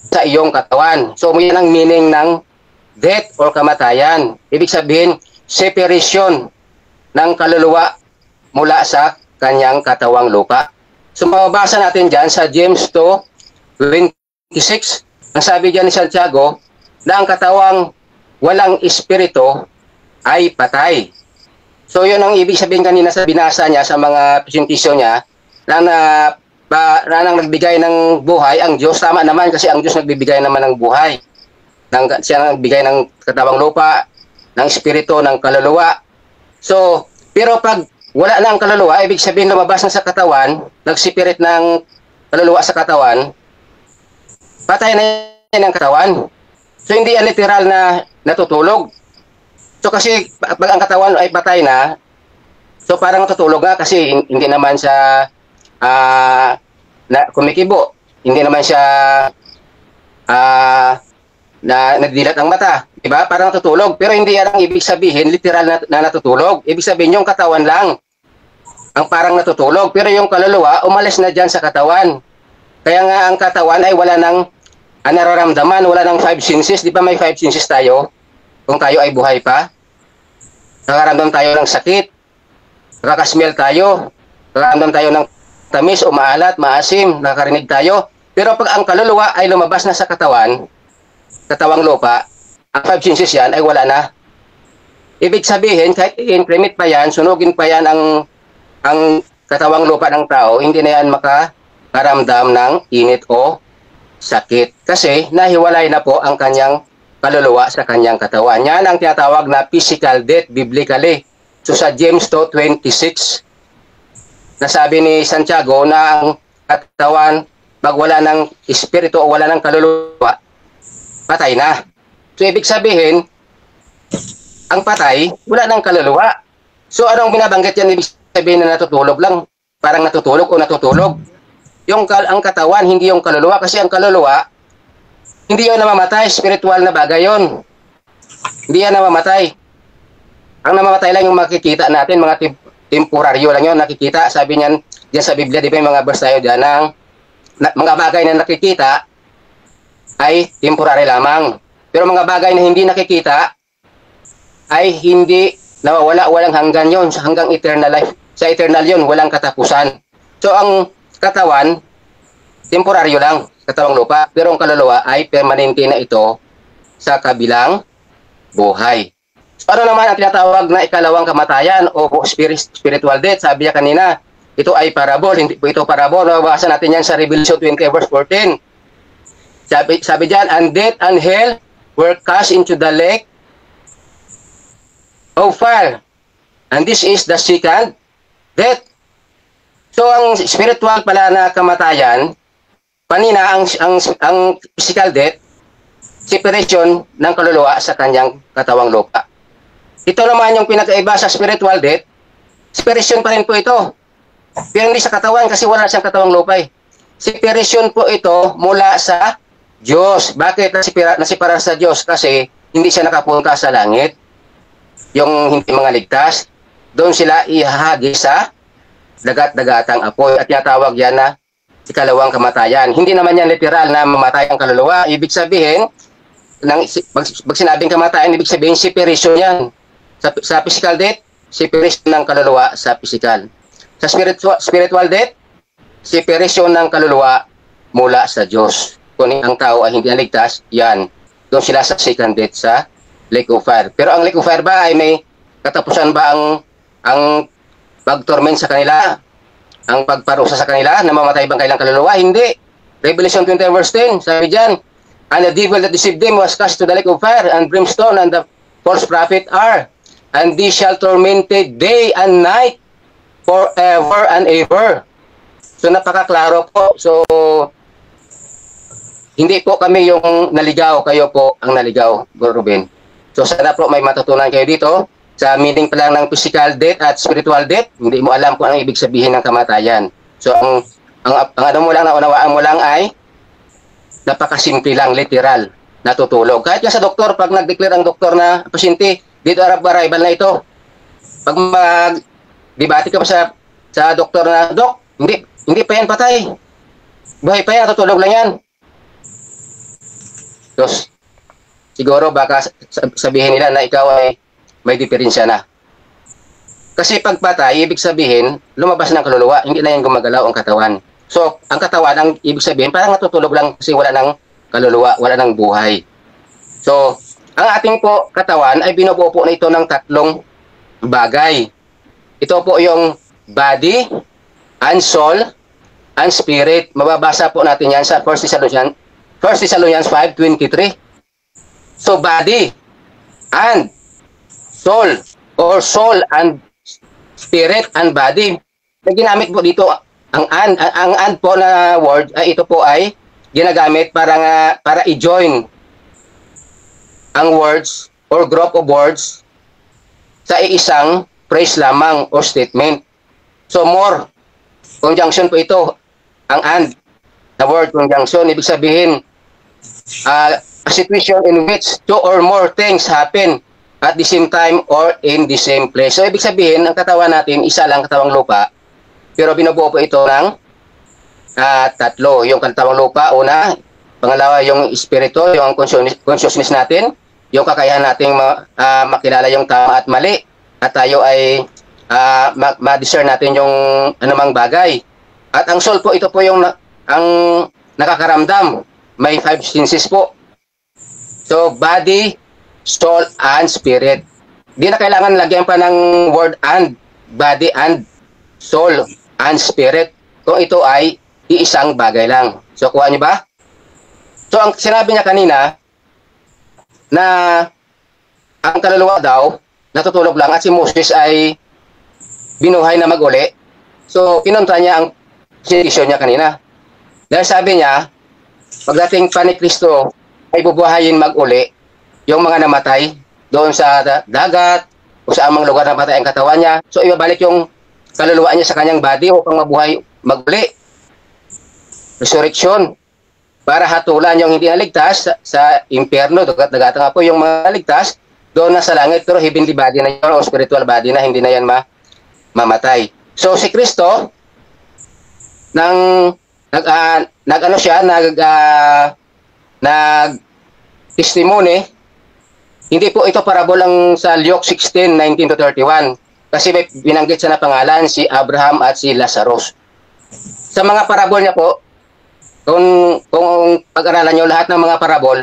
sa iyong katawan. So yan ang meaning ng death or kamatayan. Ibig sabihin, separation ng kaluluwa mula sa kanyang katawang lupa. So mababasa natin dyan sa James 2:26. Ang sabi dyan ni Santiago na ang katawang walang espiritu ay patay. So yun ang ibig sabihin kanina sa binasa niya sa mga presentasyon niya na nagbigay ng buhay ang Diyos. Tama naman kasi ang Diyos nagbibigay naman ng buhay. Siya nagbigay ng katawang lupa, ng espiritu, ng kaluluwa. So, pero pag wala na ang kaluluwa, ibig sabihin lumabas na sa katawan, nagsipirit ng kaluluwa sa katawan, patay na yan ang katawan. So hindi yan literal na natutulog. So kasi pag ang katawan ay patay na, so parang natutulog nga kasi hindi naman siya kumikibo. Hindi naman siya na nagdilat ang mata. Diba? Parang natutulog. Pero hindi yan ang ibig sabihin, literal na natutulog. Ibig sabihin yung katawan lang ang parang natutulog. Pero yung kaluluwa, umalis na dyan sa katawan. Kaya nga ang katawan ay wala nang nararamdaman, wala nang 5 senses. Di ba may 5 senses tayo? Kung tayo ay buhay pa. Nakaramdam tayo ng sakit. Nakakasmell tayo. Nakaramdam tayo ng tamis o maalat, maasim. Nakakarinig tayo. Pero pag ang kaluluwa ay lumabas na sa katawang lupa, ang 5 senses yan ay wala na. Ibig sabihin, kahit i-increment pa yan, sunugin pa yan ang katawang lupa ng tao, hindi na yan makaramdam ng init o sakit. Kasi nahiwalay na po ang kanyang kaluluwa sa kanyang katawan. Yan ang tinatawag na physical death biblically. So sa James 2:26, nasabi ni Santiago na ang katawan, pag wala ng espiritu o wala ng kaluluwa, patay na. So, ibig sabihin, ang patay, wala nang kaluluwa. So, anong binabanggit yan? Ibig sabihin na natutulog lang. Parang natutulog o natutulog. Ang katawan, hindi yung kaluluwa. Kasi ang kaluluwa, hindi yun namamatay. Spiritual na bagay yun. Hindi yan namamatay. Ang namamatay lang yung makikita natin, mga temporaryo lang yun, nakikita. Sabi niyan, diyan sa Biblia, di ba yung mga verse tayo dyan, mga bagay na nakikita ay temporary lamang. Pero mga bagay na hindi nakikita ay hindi nawawala, walang hanggan yon, hanggang eternal life. Sa eternal yon, walang katapusan. So ang katawan, temporaryo lang, katawang lupa. Pero ang kaluluwa ay permanente na ito sa kabilang buhay. So, ano naman ang tinatawag na ikalawang kamatayan o spiritual death? Sabi niya kanina, ito ay parable. Hindi po ito parable. Nabasa natin yan sa Revelation 20 verse 14. Sabi diyan, and death and hell were cast into the lake of fire. And this is the second death. So, ang spiritual pala na kamatayan, panina ang physical death, separation ng kaluluwa sa kanyang katawang lupa. Ito naman yung pinakaiba sa spiritual death, separation pa rin po ito. Pero hindi sa katawan kasi wala siyang katawang lupa eh. Separation po ito mula sa Diyos. Bakit nasipara sa Diyos? Kasi hindi siya nakapunta sa langit. Yung hindi mga ligtas, doon sila ihahagi sa dagat-dagatang apoy. At tinatawag yan na ikalawang kamatayan. Hindi naman yan literal na mamatay ang kaluluwa. Ibig sabihin, pag sinabing kamatayan, ibig sabihin separation yan. Sa physical death, separation ng kaluluwa sa physical. Sa spiritual death, separation ng kaluluwa mula sa Diyos. Kung ang tao ay hindi naligtas, yan. Doon sila sa second death sa lake of fire. Pero ang lake of fire ba ay may katapusan ba ang pag-torment sa kanila? Ang pagparusa sa kanila? Namamatay bang kailang kaluluwa? Hindi. Revelation 20 verse 10, sabi dyan, and the devil that deceived them was cast to the lake of fire and brimstone, and the false prophet are, and they shall tormented day and night forever and ever. So napakaklaro po. So hindi po kami yung naligaw, kayo po ang naligaw, Bro Ruben. So sana po may matutunan kayo dito sa meaning pa lang ng physical death at spiritual death. Hindi mo alam kung anong ibig sabihin ng kamatayan. So ang ano mo lang, naunawaan mo lang ay napakasimple lang, literal, natutulog. Kahit nga sa doktor, pag nag-declare ang doktor na pasyente, dito arrival na ito. Pag mag-debate ka pa sa doktor na, Dok, hindi pa yan patay. Buhay pa yan, natutulog lang yan. Tapos, siguro baka sabihin nila na ikaw ay may diferensya na. Kasi pag patay, ibig sabihin, lumabas ng kaluluwa, hindi na yan gumagalaw ang katawan. So, ang katawan, ang ibig sabihin, parang natutulog lang kasi wala ng kaluluwa, wala ng buhay. So, ang ating po katawan ay binubuo po na ito ng tatlong bagay. Ito po yung body, and soul, and spirit. Mababasa po natin yan sa 1 Thessalonians 5:23. So, body and soul, or soul and spirit and body. Na ginamit po dito ang and po na word, ito po ay ginagamit para i-join ang words or group of words sa isang phrase lamang o statement. So more conjunction po ito, ang and na word conjunction. Ibig sabihin, a situation in which two or more things happen at the same time or in the same place. So, ibig sabihin, ang katawan natin, isa lang katawang lupa, pero binubuo po ito ng tatlo. Yung katawang lupa, una. Pangalawa, yung espiritu, yung consciousness natin, yung kakayahan nating makilala yung tama at mali, at tayo ay ma-discern natin yung anumang bagay. At ang soul po, ito po yung ang nakakaramdam. May 5 senses po. So, body, soul, and spirit. Di na kailangan lagyan pa ng word and, body and soul and spirit. Kung ito ay iisang bagay lang. So, kuha niyo ba? So, ang sinabi niya kanina, na ang kaluluwa daw, natutulog lang at si Moses ay binuhay na mag-uli. So, pinunta niya ang sinisyon niya kanina. Dahil sabi niya, pagdating pa ni Kristo, ay bubuhayin mag-uli yung mga namatay doon sa dagat o sa amang lugar na patay ang katawan niya. So, ibabalik yung kaluluwa niya sa kanyang body upang mabuhay mag-uli. Resurrection. Para hatulan yung hindi naligtas sa impyerno, dagat nga po yung mga naligtas, doon na sa langit, pero heavenly body na yun o spiritual body na hindi na yan mamatay. So, si Kristo, nag-testimony, hindi po ito parabol ang sa Luke 16:19-31, kasi may binanggit sa na pangalan si Abraham at si Lazarus. Sa mga parabol niya po, kung pag-aralan nyo lahat ng mga parabol,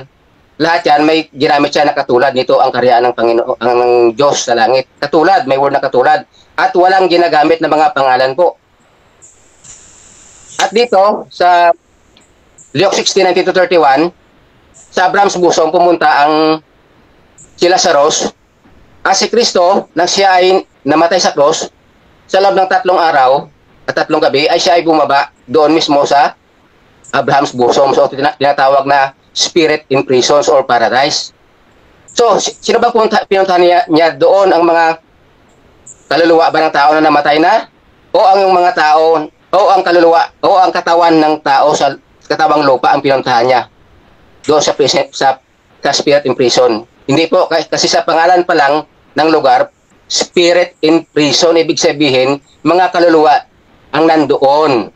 lahat yan may ginamit siya na katulad nito ang karyaan ng Panginoon, ang Diyos sa langit. Katulad, may word na katulad. At walang ginagamit na mga pangalan po. At dito, sa Luke 16:19-31, sa Abraham's bosom pumunta ang si Lazarus. At si Kristo, nang siya ay namatay sa cross, sa loob ng 3 araw at 3 gabi, ay siya ay bumaba doon mismo sa Abraham's bosom. So, tinatawag na spirit in prisons or paradise. So, sino ba pinuntahan niya doon? Ang mga kaluluwa ba ng tao na namatay na? O ang mga tao, o ang kaluluwa, o ang katawan ng tao sa katawang lupa ang pinuntahan niya? Doon sa spirit in prison. Hindi po, kasi sa pangalan pa lang ng lugar, spirit in prison, ibig sabihin, mga kaluluwa ang nandoon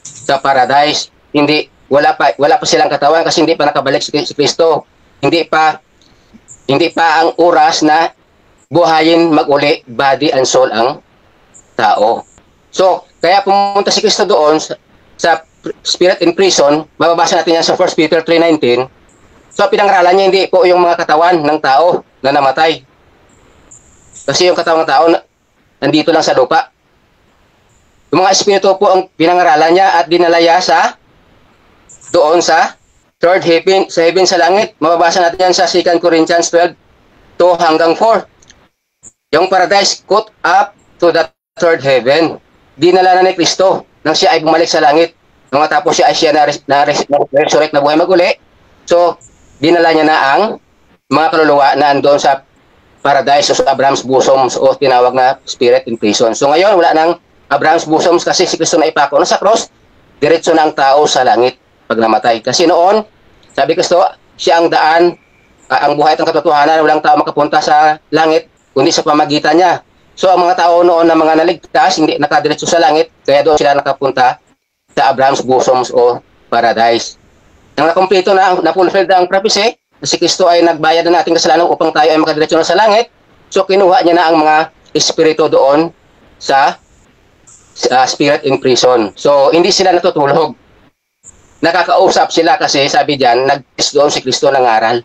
sa paradise. Hindi, wala pa silang katawan kasi hindi pa nakabalik si Kristo. Hindi pa ang oras na buhayin mag-uli body and soul ang tao. So, kaya pumunta si Kristo doon sa spirit in prison. Mababasa natin yan sa 1 Peter 3:19. So, pinangaralan niya hindi po yung mga katawan ng tao na namatay. Kasi yung katawan ng tao nandito lang sa lupa. Yung mga espiritu po ang pinangaralan niya at dinalaya doon sa third heaven, sa heaven sa langit. Mababasa natin yan sa 2 Corinthians 12:2-4. Yung paradise caught up to the third heaven. Dinala na ni Kristo nang siya ay bumalik sa langit. Nang matapos siya ay na-resurrect na buhay mag-uli. So, dinala niya na ang mga kaluluwa na andon sa paradise o sa Abraham's bosom o tinawag na spirit in prison. So, ngayon, wala nang Abraham's bosom kasi si Kristo na ipako na sa cross. Diretso na ang tao sa langit pag namatay. Kasi noon, sabi Kristo, siya ang daan, ang buhay at ang katotohanan, walang tao makapunta sa langit, kundi sa pamagitan niya. So, ang mga tao noon na mga naligtas, hindi nakadiretso sa langit, kaya doon sila nakapunta sa Abraham's bosom o paradise. Nang nakumpleto na, na-fulfilled ang prophecy, si Kristo ay nagbayad na nating kasalanan upang tayo ay makadiretso na sa langit. So, kinuha niya na ang mga espiritu doon sa spirit in prison. So, hindi sila natutulog. Nakakausap sila kasi sabi diyan, nag-test doon si Kristo ng aral.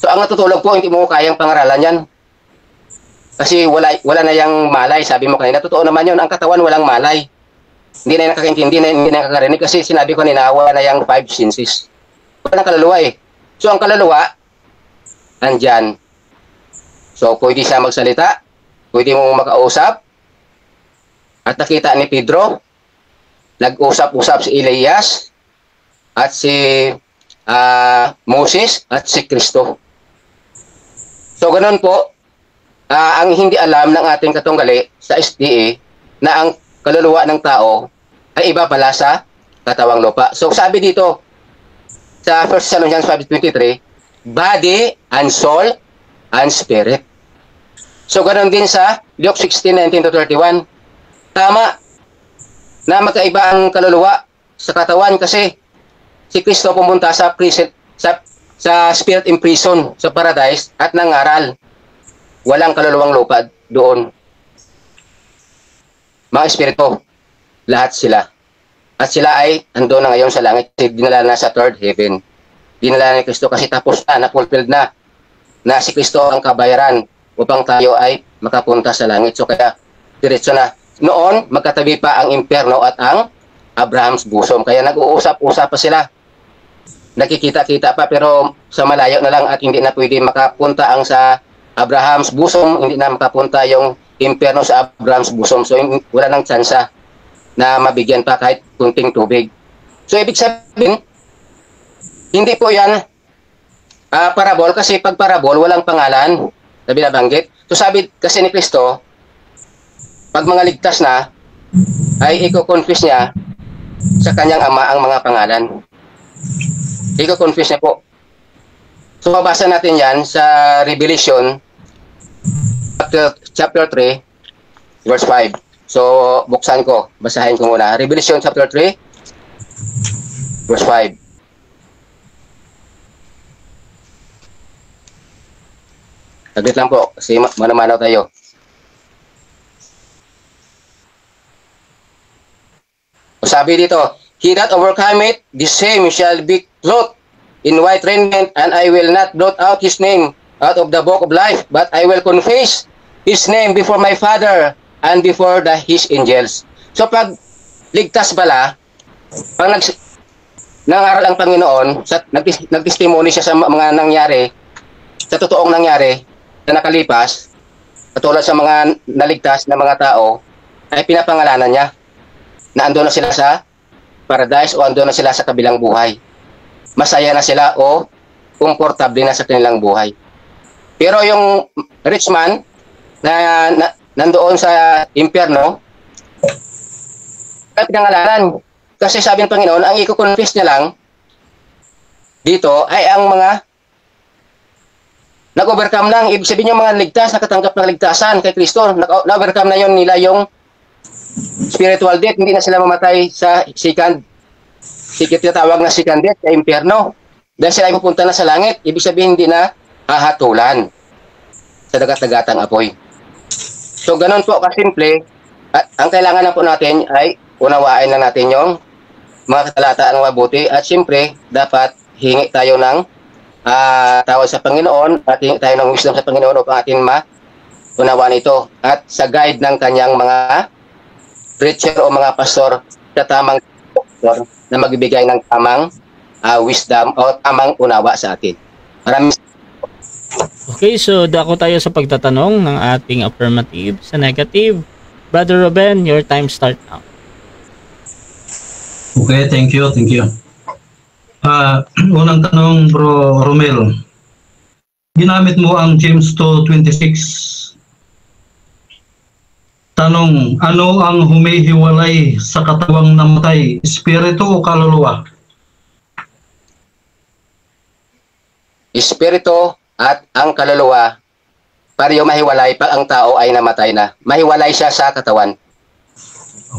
So, ang natutulog po, hindi mo kayang pangaralan yan. Kasi wala na yung malay, sabi mo kanina. Totoo naman yun, ang katawan walang malay. Hindi na nakakaintindi, hindi na nakakarinig kasi sinabi ko kanina, wala na yung 5 senses. Wala na kaluluwa eh. So, ang kaluluwa, andyan. So, pwede siya magsalita, pwede mong makausap. At nakita ni Pedro, nag-usap-usap si Elias at si Moses at si Kristo. So, ganun po, ang hindi alam ng ating katunggali sa SDA na ang kaluluwa ng tao ay iba pala sa katawang lupa. So, sabi dito, sa 1 Thessalonians 5:23, body and soul and spirit. So ganoon din sa Luke 16:19-31. Tama na magkaiba ang kaluluwa sa katawan kasi si Kristo pumunta sa prison, sa spirit in prison sa paradise at nangaral. Walang kaluluwang lupad doon. Mga espiritu, lahat sila. At sila ay ando na ngayon sa langit, dinala na sa third heaven. Dinala ni Kristo kasi tapos na, na-fulfilled na si Kristo ang kabayaran upang tayo ay makapunta sa langit. So kaya, diretso na. Noon, magkatabi pa ang impyerno at ang Abraham's bosom. Kaya nag-uusap-usap pa sila. Nakikita-kita pa pero sa malayo na lang at hindi na pwede makapunta ang sa Abraham's bosom, hindi na makapunta yung impyerno sa Abraham's bosom. So wala nang tsansa na mabigyan pa kahit kunting tubig. So ibig sabihin, hindi po yan parabol kasi pag parabol walang pangalan na binabanggit. So sabi kasi ni Kristo, pag mga ligtas na, ay i-confess niya sa kanyang ama ang mga pangalan. I-confess niya po. So mabasa natin yan sa Revelation chapter 3 verse 5. So buksan ko, basahin ko muna. Revelation chapter 3 verse 5. Saglit lang po kasi manamanaw tayo. Sabi dito, he that overcometh, the same shall be clothed in white raiment, and I will not blot out his name out of the book of life, but I will confess his name before my Father and before his angels. So pag ligtas bala, pag nangaral ang Panginoon, nagtestimony siya sa mga nangyari, sa totoong nangyari na nakalipas, katulad sa mga naligtas na mga tao, ay pinapangalanan niya na ando na sila sa paradise o ando na sila sa kabilang buhay. Masaya na sila o komportable na sa kanilang buhay. Pero yung rich man na nandoon sa impyerno, ay pinangalanan. Kasi sabi ng Panginoon, ang i-confess niya lang dito ay ang mga nag-overcome lang. Ibig sabihin yung mga ligtas, nakatanggap ng ligtasan kay Kristo. Na-overcome na yun nila yung spiritual death, hindi na sila mamatay sa second tawag na second death, sa impyerno. Dahil sila ay pupunta na sa langit, ibig sabihin hindi na hahatulan sa dagat-dagatang apoy. So ganun po kasimple, at ang kailangan na po natin ay unawain na natin yung mga katalata ng mabuti at siyempre dapat hingi tayo ng tawag sa Panginoon at hingi tayo ng wisdom sa Panginoon upang atin maunawaan ito at sa guide ng kanyang mga preacher o mga pastor sa tamang pastor na magbibigay ng tamang wisdom o tamang unawa sa atin. Maraming Okay, so dako tayo sa pagtatanong ng ating affirmative sa negative. Brother Ruben, your time start now. Okay, thank you. Unang tanong, Bro Romel. Ginamit mo ang James 2:26. Tanong, ano ang humihiwalay sa katawang namatay? Espiritu o kaluluwa? Espiritu at ang kaluluwa pareho mahiwalay pag ang tao ay namatay na. Mahiwalay siya sa katawan.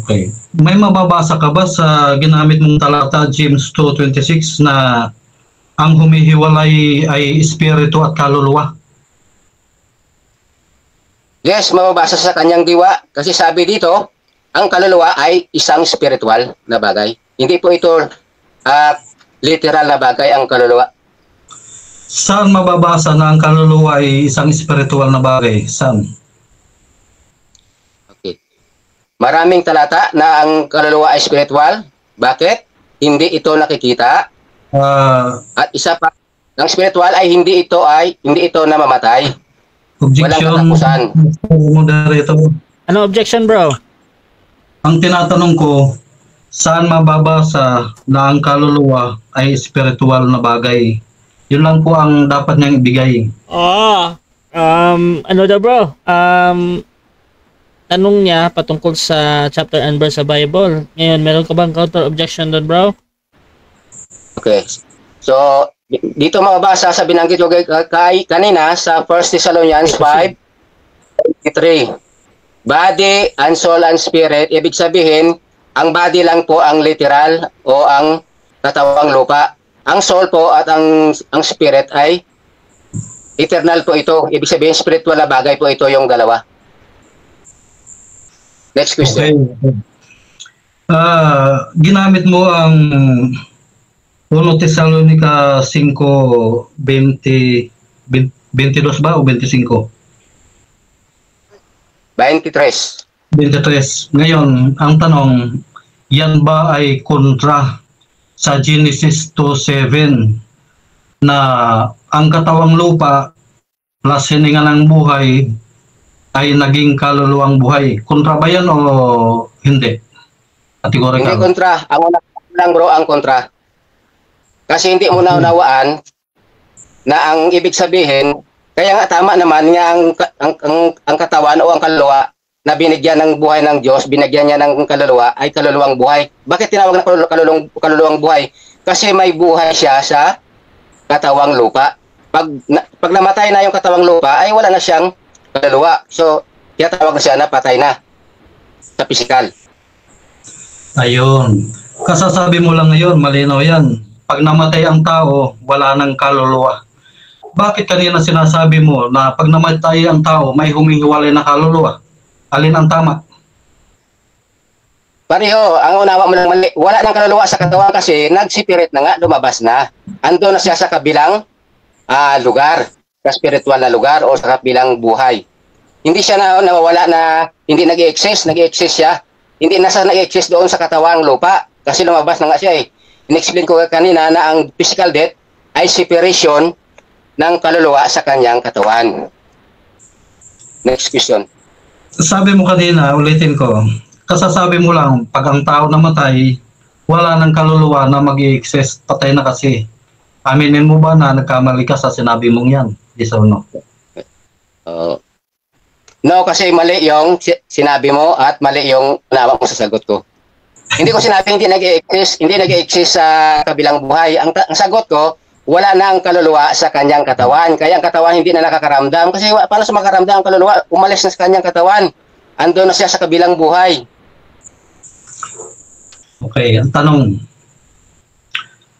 Okay. May mababasa ka ba sa ginamit mong talata James 2:26 na ang humihiwalay ay espiritu at kaluluwa? Yes, mababasa sa kanyang diwa kasi sabi dito, ang kaluluwa ay isang spiritual na bagay. Hindi po ito literal na bagay ang kaluluwa. Saan mababasa na ang kaluluwa ay isang spiritual na bagay? Saan? Okay. Maraming talata na ang kaluluwa ay spiritual. Bakit? Hindi ito nakikita. At isa pa, ang spiritual ay hindi ito namamatay. Objection. Moderator. Ano objection, bro? Ang tinatanong ko, saan mababasa na ang kaluluwa ay spiritual na bagay? Yun lang po ang dapat niyang ibigay. Ano daw, bro? Tanong niya patungkol sa chapter and verse sa Bible. Ngayon, meron ka bang counter objection doon, bro? Okay. So, dito mababasa sa binanggit ko kanina sa 1 Thessalonians 5:3. Body and soul and spirit, ibig sabihin, ang body lang po ang literal o ang katawang lupa. Ang soul po at ang spirit ay eternal po ito. Ibig sabihin, spiritual na bagay po ito yung dalawa. Next question. Okay. Ginamit mo ang 1 Thessalonica 5:22 ba o 25? 23. 23. Ngayon, ang tanong, yan ba ay kontra sa Genesis 2:7 na ang katawang lupa plus hininga ng buhay ay naging kaluluwang buhay? Kontra ba yan o hindi? Kategorikal. Hindi kontra. Ang una lang bro, ang kontra. Kasi hindi mo naunawaan na ang ibig sabihin, kaya nga tama naman nga ang katawan o ang kaluluwa na binigyan ng buhay ng Diyos, binigyan niya ng kaluluwa ay kaluluwang buhay. Bakit tinawag na kaluluwang buhay? Kasi may buhay siya sa katawang lupa. Pag namatay na yung katawang lupa, ay wala na siyang kaluluwa. So, tinatawag na siya na patay na sa pisikal. Ayun. Kasasabi mo lang ngayon, malinaw yan. Pag namatay ang tao, wala nang kaluluwa. Bakit kanina sinasabi mo na pag namatay ang tao, may humihiwalay na kaluluwa? Alin ang tama? Pareho, ang unawa mo lang mali. Wala nang kaluluwa sa katawan kasi nagsipirit na nga, lumabas na. Ando na siya sa kabilang lugar, sa spiritual na lugar o sa kabilang buhay. Hindi siya nawawala na hindi nag-i-exist siya. Hindi na siya nag-i-exist doon sa katawang lupa kasi lumabas na nga siya eh. In-explain ko kanina na ang physical death ay separation ng kaluluwa sa kanyang katawan. Next question. Sabi mo kanina, ulitin ko, kasasabi mo lang, pag ang tao namatay, wala nang kaluluwa na mag-i-exist, patay na kasi. Aminin mo ba na nagkamali ka sa sinabi mong yan? Yes or no? No, kasi mali yung sinabi mo at mali yung nawa mo sa sagot ko. Hindi ko sinabi hindi nag-i-exist sa kabilang buhay. Ang sagot ko, wala na ang kaluluwa sa kanyang katawan. Kaya ang katawan hindi na nakakaramdam. Kasi paano sa makaramdam ang kaluluwa? Umalis na sa kanyang katawan. Ando na siya sa kabilang buhay. Okay, ang tanong,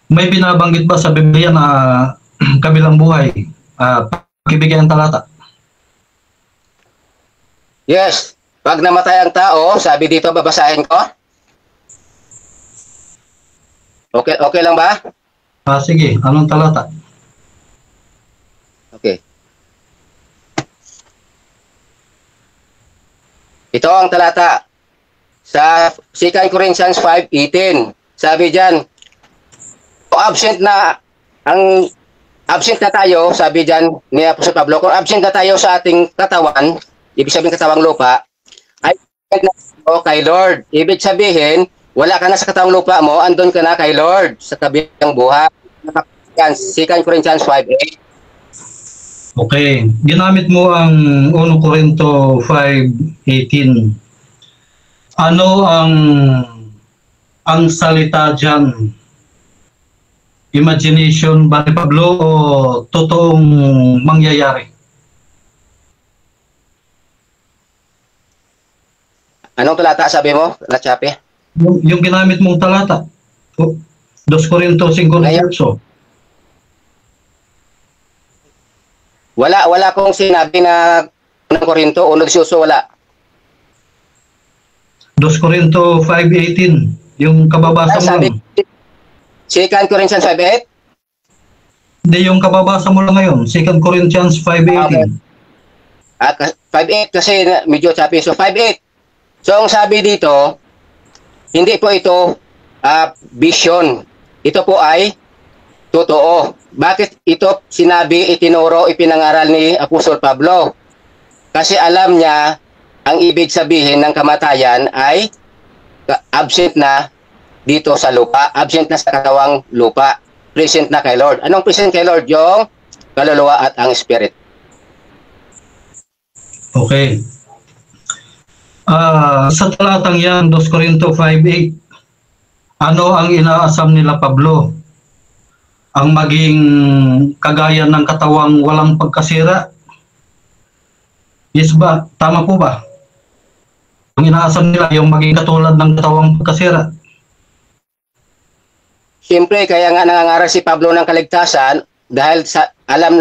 may binabanggit ba sa Biblia na kabilang buhay? Pakibigay ang talata. Yes. Pag namatay ang tao, sabi dito, babasahin ko. Okay lang ba? Sige, anong talata? Okay. Ito ang talata sa 2 Corinthians 5:18. Sabi diyan, absent na tayo, sabi diyan ni Apostol Pablo, kung absent na tayo sa ating katawan, ibig sabihin katawang lupa, ay kay Lord. Ibig sabihin, wala ka na sa katawang lupa mo, andun ka na kay Lord sa kabilang buhay. 2 Corinthians 5:8. Okay, ginamit mo ang 1 Corinto 5:18. Ano ang salita dyan? Imagination ba ni Pablo o totoong mangyayari? Anong talata sabi mo, Lachape? Yung ginamit mong talata. 2 Corinto 5:8. Wala akong sinabi na 1 Corinto, 1:18, wala. 2 Corinto 5:18. Yung kababasa mo lang. 2 Corinthians 5:8? Hindi, yung kababasa mo lang ngayon. 2 Corinthians 5:18. 5:8 kasi medyo choppy. So 5:8. So ang sabi dito, hindi po ito vision. Ito po ay totoo. Bakit ito sinabi, itinuro, ipinangaral ni Apostol Pablo? Kasi alam niya ang ibig sabihin ng kamatayan ay absent na dito sa lupa, absent na sa katawang lupa, present na kay Lord. Anong present kay Lord? Yung kaluluwa at ang spirit. Okay. Sa talatang yan, 2 Corinto 5:8, ano ang inaasam nila Pablo? ang maging kagaya ng katawang walang pagkasira. Yes ba? Tama po ba? Ang inaasam nila yung maging katulad ng katawang pagkasira. Siyempre, kaya nga nangangaral si Pablo ng kaligtasan dahil sa alam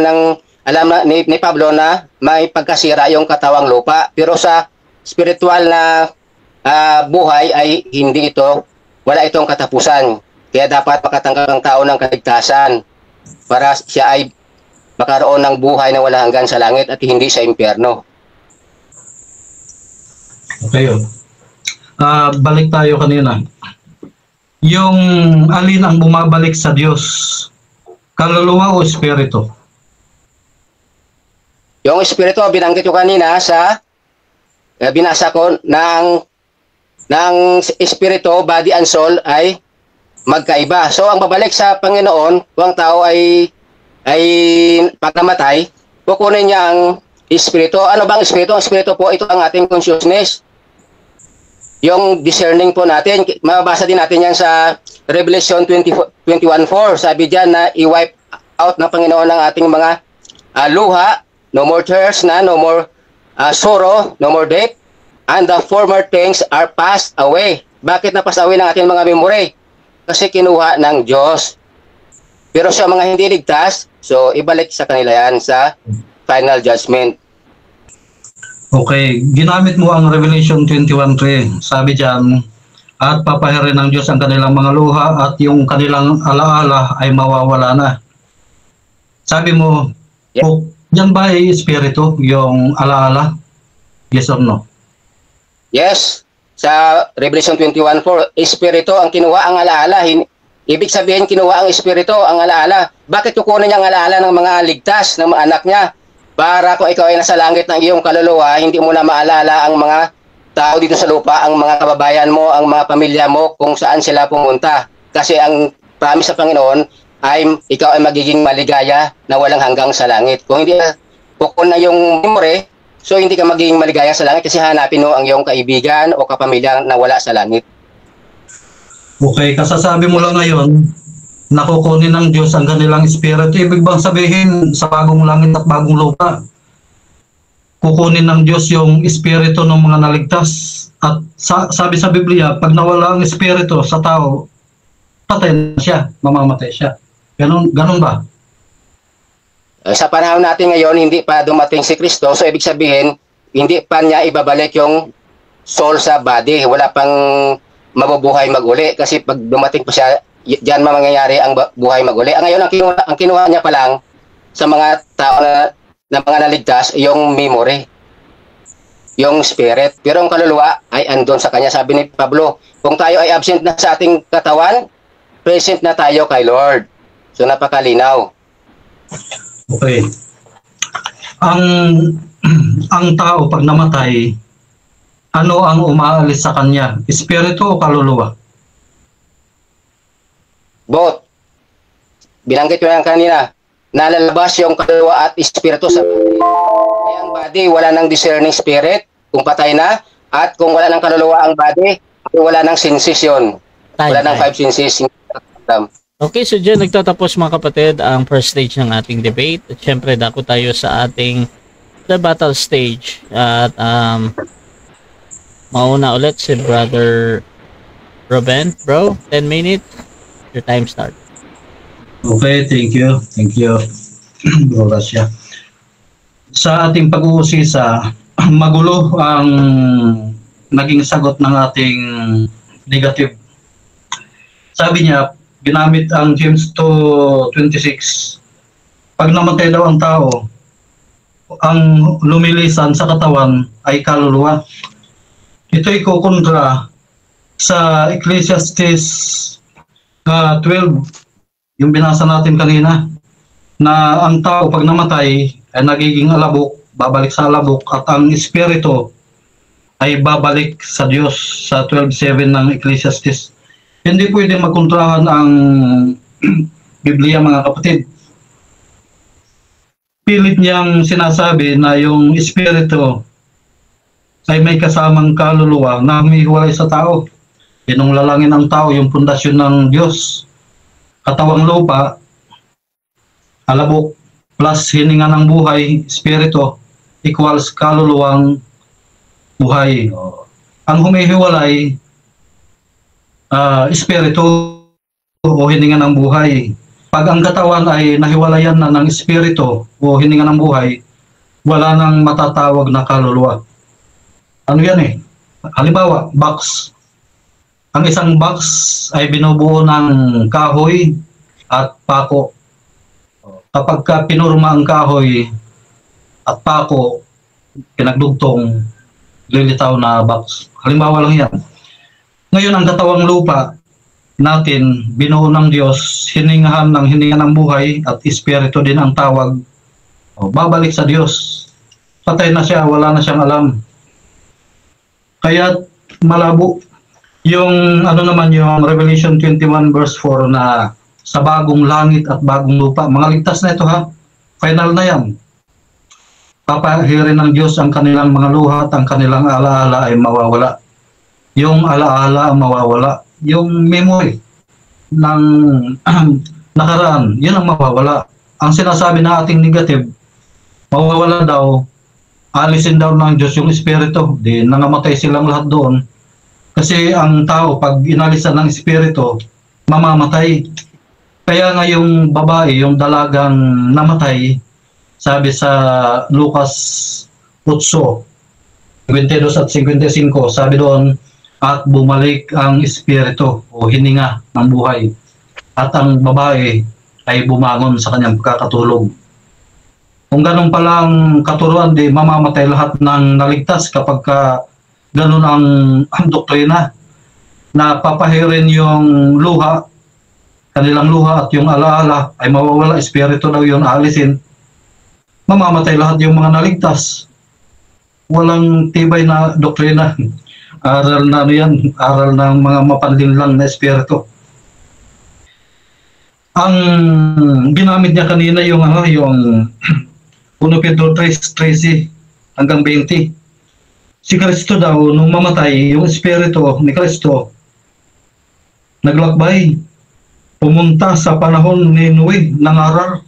ni Pablo na may pagkasira yung katawang lupa. Pero sa spiritual na buhay ay hindi ito, wala itong katapusan. Kaya dapat makatanggap ang tao ng kaligtasan para siya ay makaroon ng buhay na wala hanggan sa langit at hindi sa impyerno. Okay. Balik tayo kanina. Yung alin ang bumabalik sa Diyos? Kaluluwa o espiritu? Yung espiritu, binanggit ko kanina sa binasa ko ng espiritu, body and soul ay magkaiba. So ang babalik sa Panginoon, kung ang tao ay pagkamatay, kukunin niya ang espiritu. Ano bang espiritu? Ang espiritu po, ito ang ating consciousness. Yung discerning po natin, mababasa din natin yan sa Revelation 21:4. Sabi diyan na i-wipe out ng Panginoon ng ating mga luha, no more tears na, no more sorrow, no more death, and the former things are passed away. Bakit na pass away ng ating mga memory? Kasi kinuha ng Diyos. Pero sa mga hindi ligtas, so ibalik sa kanila yan sa final judgment. Okay, ginamit mo ang Revelation 21:3. Sabi diyan, at papahirin ng Diyos ang kanilang mga luha at yung kanilang alaala ay mawawala na. Sabi mo, yan ba ay espiritu, yung alaala? Yes or no? Yes. Sa Revelation 21:4, espiritu ang kinuha ang alaala. Ibig sabihin, kinuha ang espiritu ang alaala. Bakit kukunin niya ang alaala ng mga ligtas, ng mga anak niya? Para kung ikaw ay nasa langit ng iyong kaluluwa, hindi mo na maalala ang mga tao dito sa lupa, ang mga kababayan mo, ang mga pamilya mo, kung saan sila pumunta. Kasi ang promise sa Panginoon ay ikaw ay magiging maligaya na walang hanggang sa langit. Kung hindi kukunin na yung memory, so hindi ka magiging maligaya sa langit kasi hanapin mo ang iyong kaibigan o kapamilya na wala sa langit. Okay, kasasabi mo lang ngayon, nakukunin ng Diyos ang kanilang espiritu. Ibig bang sabihin sa bagong langit at bagong lupa, kukunin ng Diyos yung espiritu ng mga naligtas? At sabi sa Biblia, pag nawala ang espiritu sa tao, patay na siya, mamamatay siya. Ganun ba? Sa panahon natin ngayon, hindi pa dumating si Kristo, so ibig sabihin, hindi pa niya ibabalik yung soul sa body. Wala pang mabubuhay mag-uli kasi pag dumating pa siya, diyan mangyayari ang buhay mag-uli. Ngayon, ang kinuha niya pa lang sa mga tao na mga naligtas, yung memory, yung spirit. Pero ang kaluluwa ay andon sa kanya. Sabi ni Pablo, kung tayo ay absent na sa ating katawan, present na tayo kay Lord. So napakalinaw. Okay. Ang tao pag namatay, ano ang umaalis sa kanya? Espiritu o kaluluwa? Both. Binanggit ko yan kanina. Nalalabas yung kaluluwa at espiritu sa body. Kaya ang body, wala ng discerning spirit kung patay na. At kung wala ng kaluluwa ang body, wala ng senses yun. Wala ng 5 senses. Okay, so dyan nagtatapos mga kapatid ang first stage ng ating debate. At syempre dako tayo sa ating the battle stage. At mauna ulit si Brother Ruben. Bro, 10 minutes. Your time start. Okay, thank you. Thank you, Bro Rasya. Sa ating pag-uusisa, magulo ang naging sagot ng ating negative. Sabi niya, ginamit ang James 2:26. Pag namatay daw ang tao, ang lumilisan sa katawan ay kaluluwa. Ito'y kukontra sa Ecclesiastes 12, yung binasa natin kanina, na ang tao pag namatay ay nagiging alabok, babalik sa alabok, at ang espiritu ay babalik sa Diyos sa 12:7 ng Ecclesiastes. Hindi pwede magkontrahan ang Biblia mga kapatid. Pilit niyang sinasabi na yung espiritu ay may kasamang kaluluwa na humihiwalay sa tao. Pinunglalangin ang tao, yung pundasyon ng Diyos. Katawang lupa, alabok plus hininga ng buhay, espiritu, equals kaluluwang buhay. Ang humihiwalay, espiritu o hininga ng buhay. Pag ang katawan ay nahiwalayan na ng espiritu o hininga ng buhay, wala nang matatawag na kaluluwa. Ano yan eh? Halimbawa, box. Ang isang box ay binubuo ng kahoy at pako. Kapag pinurma ang kahoy at pako, pinagdugtong, lilitaw na box. Halimbawa lang yan. Ngayon, ang katawang lupa natin, binuo ng Diyos, hininga ng buhay at espiritu din ang tawag. Babalik sa Diyos. Patay na siya, wala na siyang alam. Kaya malabo yung yung Revelation 21 verse 4 na sa bagong langit at bagong lupa. Mga ligtas na ito ha. Final na yan. Papahirin ng Diyos ang kanilang mga luha at ang kanilang alaala ay mawawala. Yung alaala ang mawawala. Yung memory ng nakaraan, yun ang mawawala. Ang sinasabi na ating negative, mawawala daw, alisin daw ng Diyos yung espiritu. Di nangamatay silang lahat doon. Kasi ang tao, pag inalisan ng espiritu, mamamatay. Kaya nga yung babae, yung dalagang namatay, sabi sa Lucas 8, 22 at 55, sabi doon, at bumalik ang espiritu o hininga ng buhay. At ang babae ay bumangon sa kanyang pagkakatulog. Kung ganun palang katuruan, di mamamatay lahat ng naligtas kapag ganun ang doktrina na papahirin yung luha, kanilang luha at yung alaala ay mawawala, espiritu daw yun aalisin. Mamamatay lahat yung mga naligtas. Walang tibay na doktrina. Aral na yan, aral ng mga mapanlinlang na espiritu. Ang ginamit niya kanina yung 1 Pedro 3:13 hanggang 20. Si Kristo daw nung mamatay, yung espiritu ni Kristo naglakbay, pumunta sa panahon ni Noe, nangaral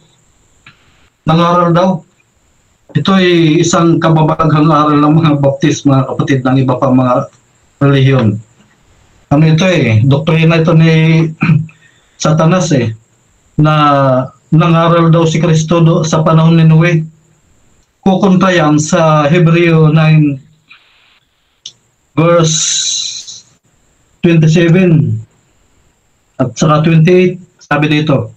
daw. Ito ay isang kababalaghang aral ng mga baptist, mga kapatid ng iba pa mga relihiyon. Ano ito doktrina ito ni Satanas na nangaral daw si Kristo sa panahon ni Noe. Kukontra yan sa Hebreo 9 verse 27 at saka 28, sabi dito,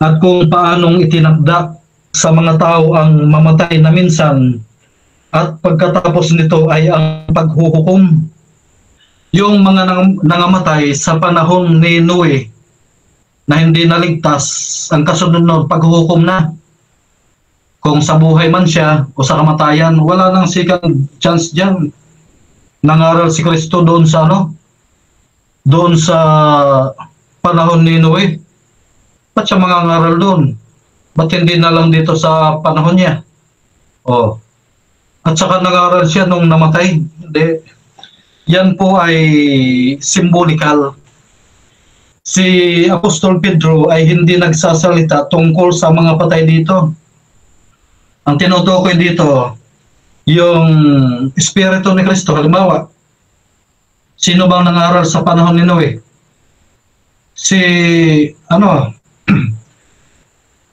at kung paanong itinakdak sa mga tao ang mamatay na minsan at pagkatapos nito ay ang paghuhukom. Yung mga nangamatay sa panahon ni Noe na hindi naligtas, ang kasunod nun, paghuhukom na. Kung sa buhay man siya o sa kamatayan, wala nang second chance dyan. Nangaral si Kristo doon sa doon sa panahon ni Noe. Ba't siya mangangaral doon? Ba't hindi na lang dito sa panahon niya? At saka nangaral siya nung namatay. Hindi. Yan po ay symbolical. Si Apostol Pedro ay hindi nagsasalita tungkol sa mga patay dito. Ang tinutukoy dito, yung espiritu ni Kristo. Halimbawa, sino bang nangaral sa panahon ni Noe?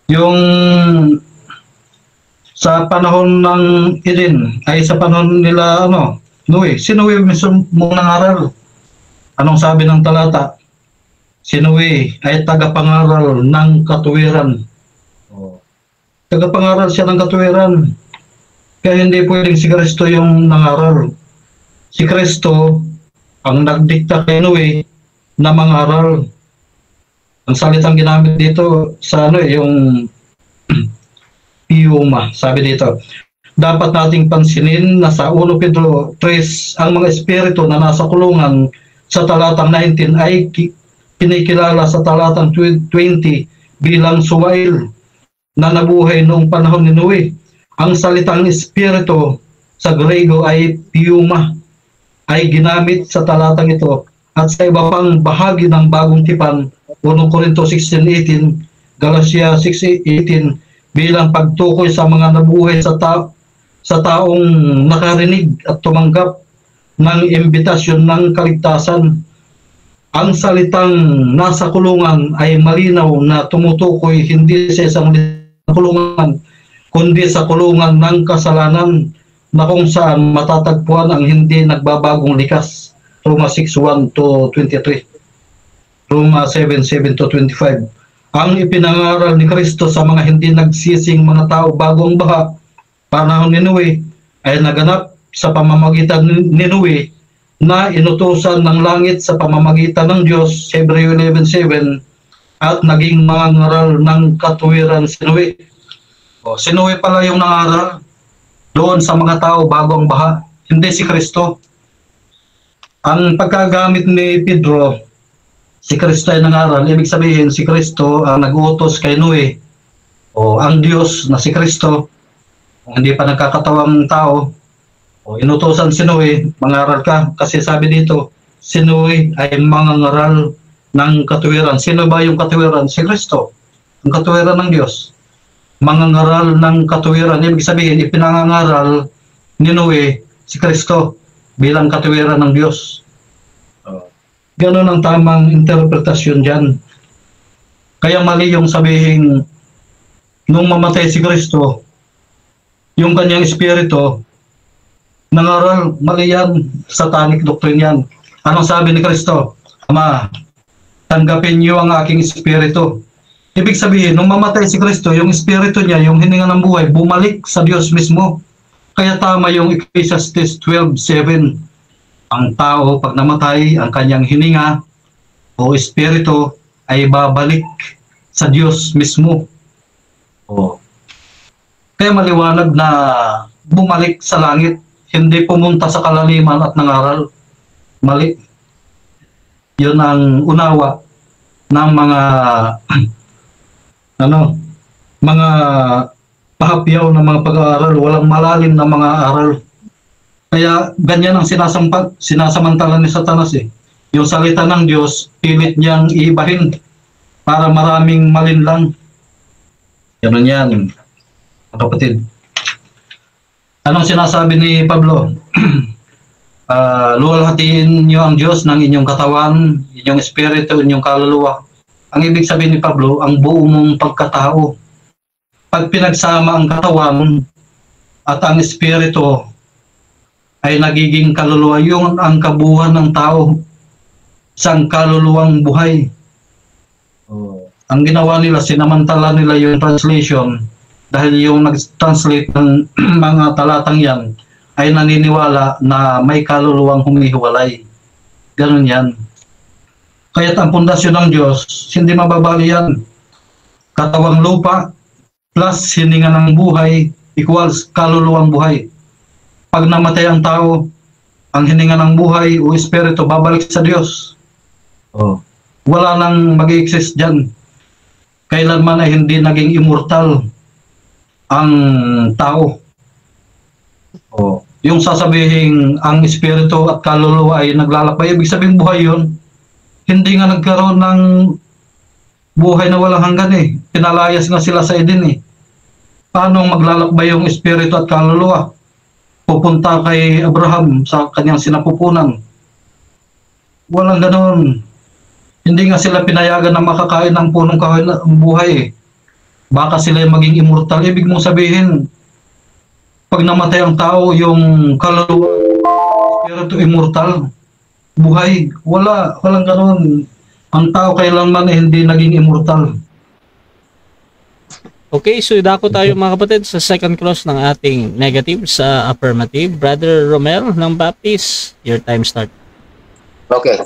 Yung sa panahon ng Eden, ay sa panahon nila Noe. Si Noe mismo nangaral. Anong sabi ng talata? Si Noe ay tagapangaral ng katuwiran. Tagapangaral siya ng katuwiran. Kaya hindi pwedeng si Kristo yung nangaral. Si Kristo ang nagdikta kay Noe na mangaral. Ang salitang ginamit dito sa yung piyuma, sabi dito. Dapat nating pansinin na sa 1 Pedro 3, ang mga espiritu na nasa kulungan sa talatang 19 ay kinikilala sa talatang 20 bilang suwail na nabuhay noong panahon ni Noe. Ang salitang espiritu sa Grego ay piyuma, ay ginamit sa talatang ito at sa iba pang bahagi ng Bagong Tipan, 1 Corinto 16:18, Galatia 6:18 bilang pagtukoy sa mga nabuhay sa taong nakarinig at tumanggap ng imbitasyon ng kaligtasan. Ang salitang nasa kulungan ay malinaw na tumutukoy hindi sa isang kulungan, kundi sa kulungan ng kasalanan na kung saan matatagpuan ang hindi nagbabagong likas. Roma 6:1-23, Roma 7:7-25. Ang ipinangaral ni Kristo sa mga hindi nagsising mga tao bago ang baha, panahon ni Noe, ay naganap sa pamamagitan ni Noe na inutusan ng langit sa pamamagitan ng Diyos, Hebreo 11:7, at naging mga ngaral ng katuwiran si Noe. Si Noe pala yung nangaral doon sa mga tao bago ang baha, hindi si Kristo. Ang pagkagamit ni Pedro, si Kristo ay nangaral, ibig sabihin si Kristo ang nag-utos kay Noe, o ang Diyos na si Kristo, kung hindi pa nagkakatawang tao, o inutosan si Noe, mangaral ka, kasi sabi dito, si Noe ay mangangaral ng katuwiran. Sino ba yung katuwiran? Si Kristo, ang katuwiran ng Diyos. Mangangaral ng katuwiran, ibig sabihin, ipinangangaral ni Noe si Kristo bilang katuwiran ng Diyos. Ganon ang tamang interpretasyon dyan. Kaya mali yung sabihin, nung mamatay si Kristo, yung kanyang espiritu, nangaral, mali yan, satanic doctrine yan. Anong sabi ni Kristo? Ama, tanggapin niyo ang aking espiritu. Ibig sabihin, nung mamatay si Kristo, yung espiritu niya, yung hininga ng buhay, bumalik sa Diyos mismo. Kaya tama yung Ecclesiastes 12:7. Ang tao, pag namatay, ang kanyang hininga o espiritu ay babalik sa Diyos mismo. Kaya maliwanag na bumalik sa langit, hindi pumunta sa kalaliman at nangaral. Mali. Yun ang unawa ng mga mga pahapyaw na mga pag-aaral, walang malalim na mga aral. Kaya ganyan ang sinasamantala ni Satanas eh. Yung salita ng Diyos, pilit niyang iibahin para maraming malinlang. Ganun yan, kapatid. Anong sinasabi ni Pablo? Luwalhatiin niyo ang Diyos ng inyong katawan, inyong espiritu, inyong kaluluwa. Ang ibig sabihin ni Pablo, ang buo mong pagkatao. Pag pinagsama ang katawan at ang espiritu, ay nagiging kaluluwa, yung ang kabuuan ng tao, isang kaluluwang buhay. Ang ginawa nila, sinamantala nila yung translation, dahil yung nag-translate ng mga talatang yan, ay naniniwala na may kaluluwang humihiwalay. Ganun yan. Kaya't ang pundasyon ng Diyos, hindi mababali yan. Katawang lupa plus hininga ng buhay equals kaluluwang buhay. Pag namatay ang tao, ang hininga ng buhay o espiritu babalik sa Diyos. Wala nang mag-i-exist dyan. Kailanman ay hindi naging immortal ang tao. Yung sasabihin ang espiritu at kaluluwa ay naglalakbay, ibig sabihin buhay yun. Hindi nga nagkaroon ng buhay na walang hanggan eh. Pinalayas nga sila sa Eden eh. Paano maglalakbay yung espiritu at kaluluwa? Pupunta kay Abraham sa kanyang sinapupunan. Walang ganoon. Hindi nga sila pinayagan na makakain ng punong kahoy na buhay eh. Baka sila maging immortal. Ibig mong sabihin, pag namatay ang tao, yung kaluluwa, espiritu immortal, buhay, walang ganoon. Ang tao kailanman eh, hindi naging immortal. Okay, so dako tayo mga kapatid sa second clause ng ating negative sa affirmative. Brother Romel ng Baptist, your time start. Okay.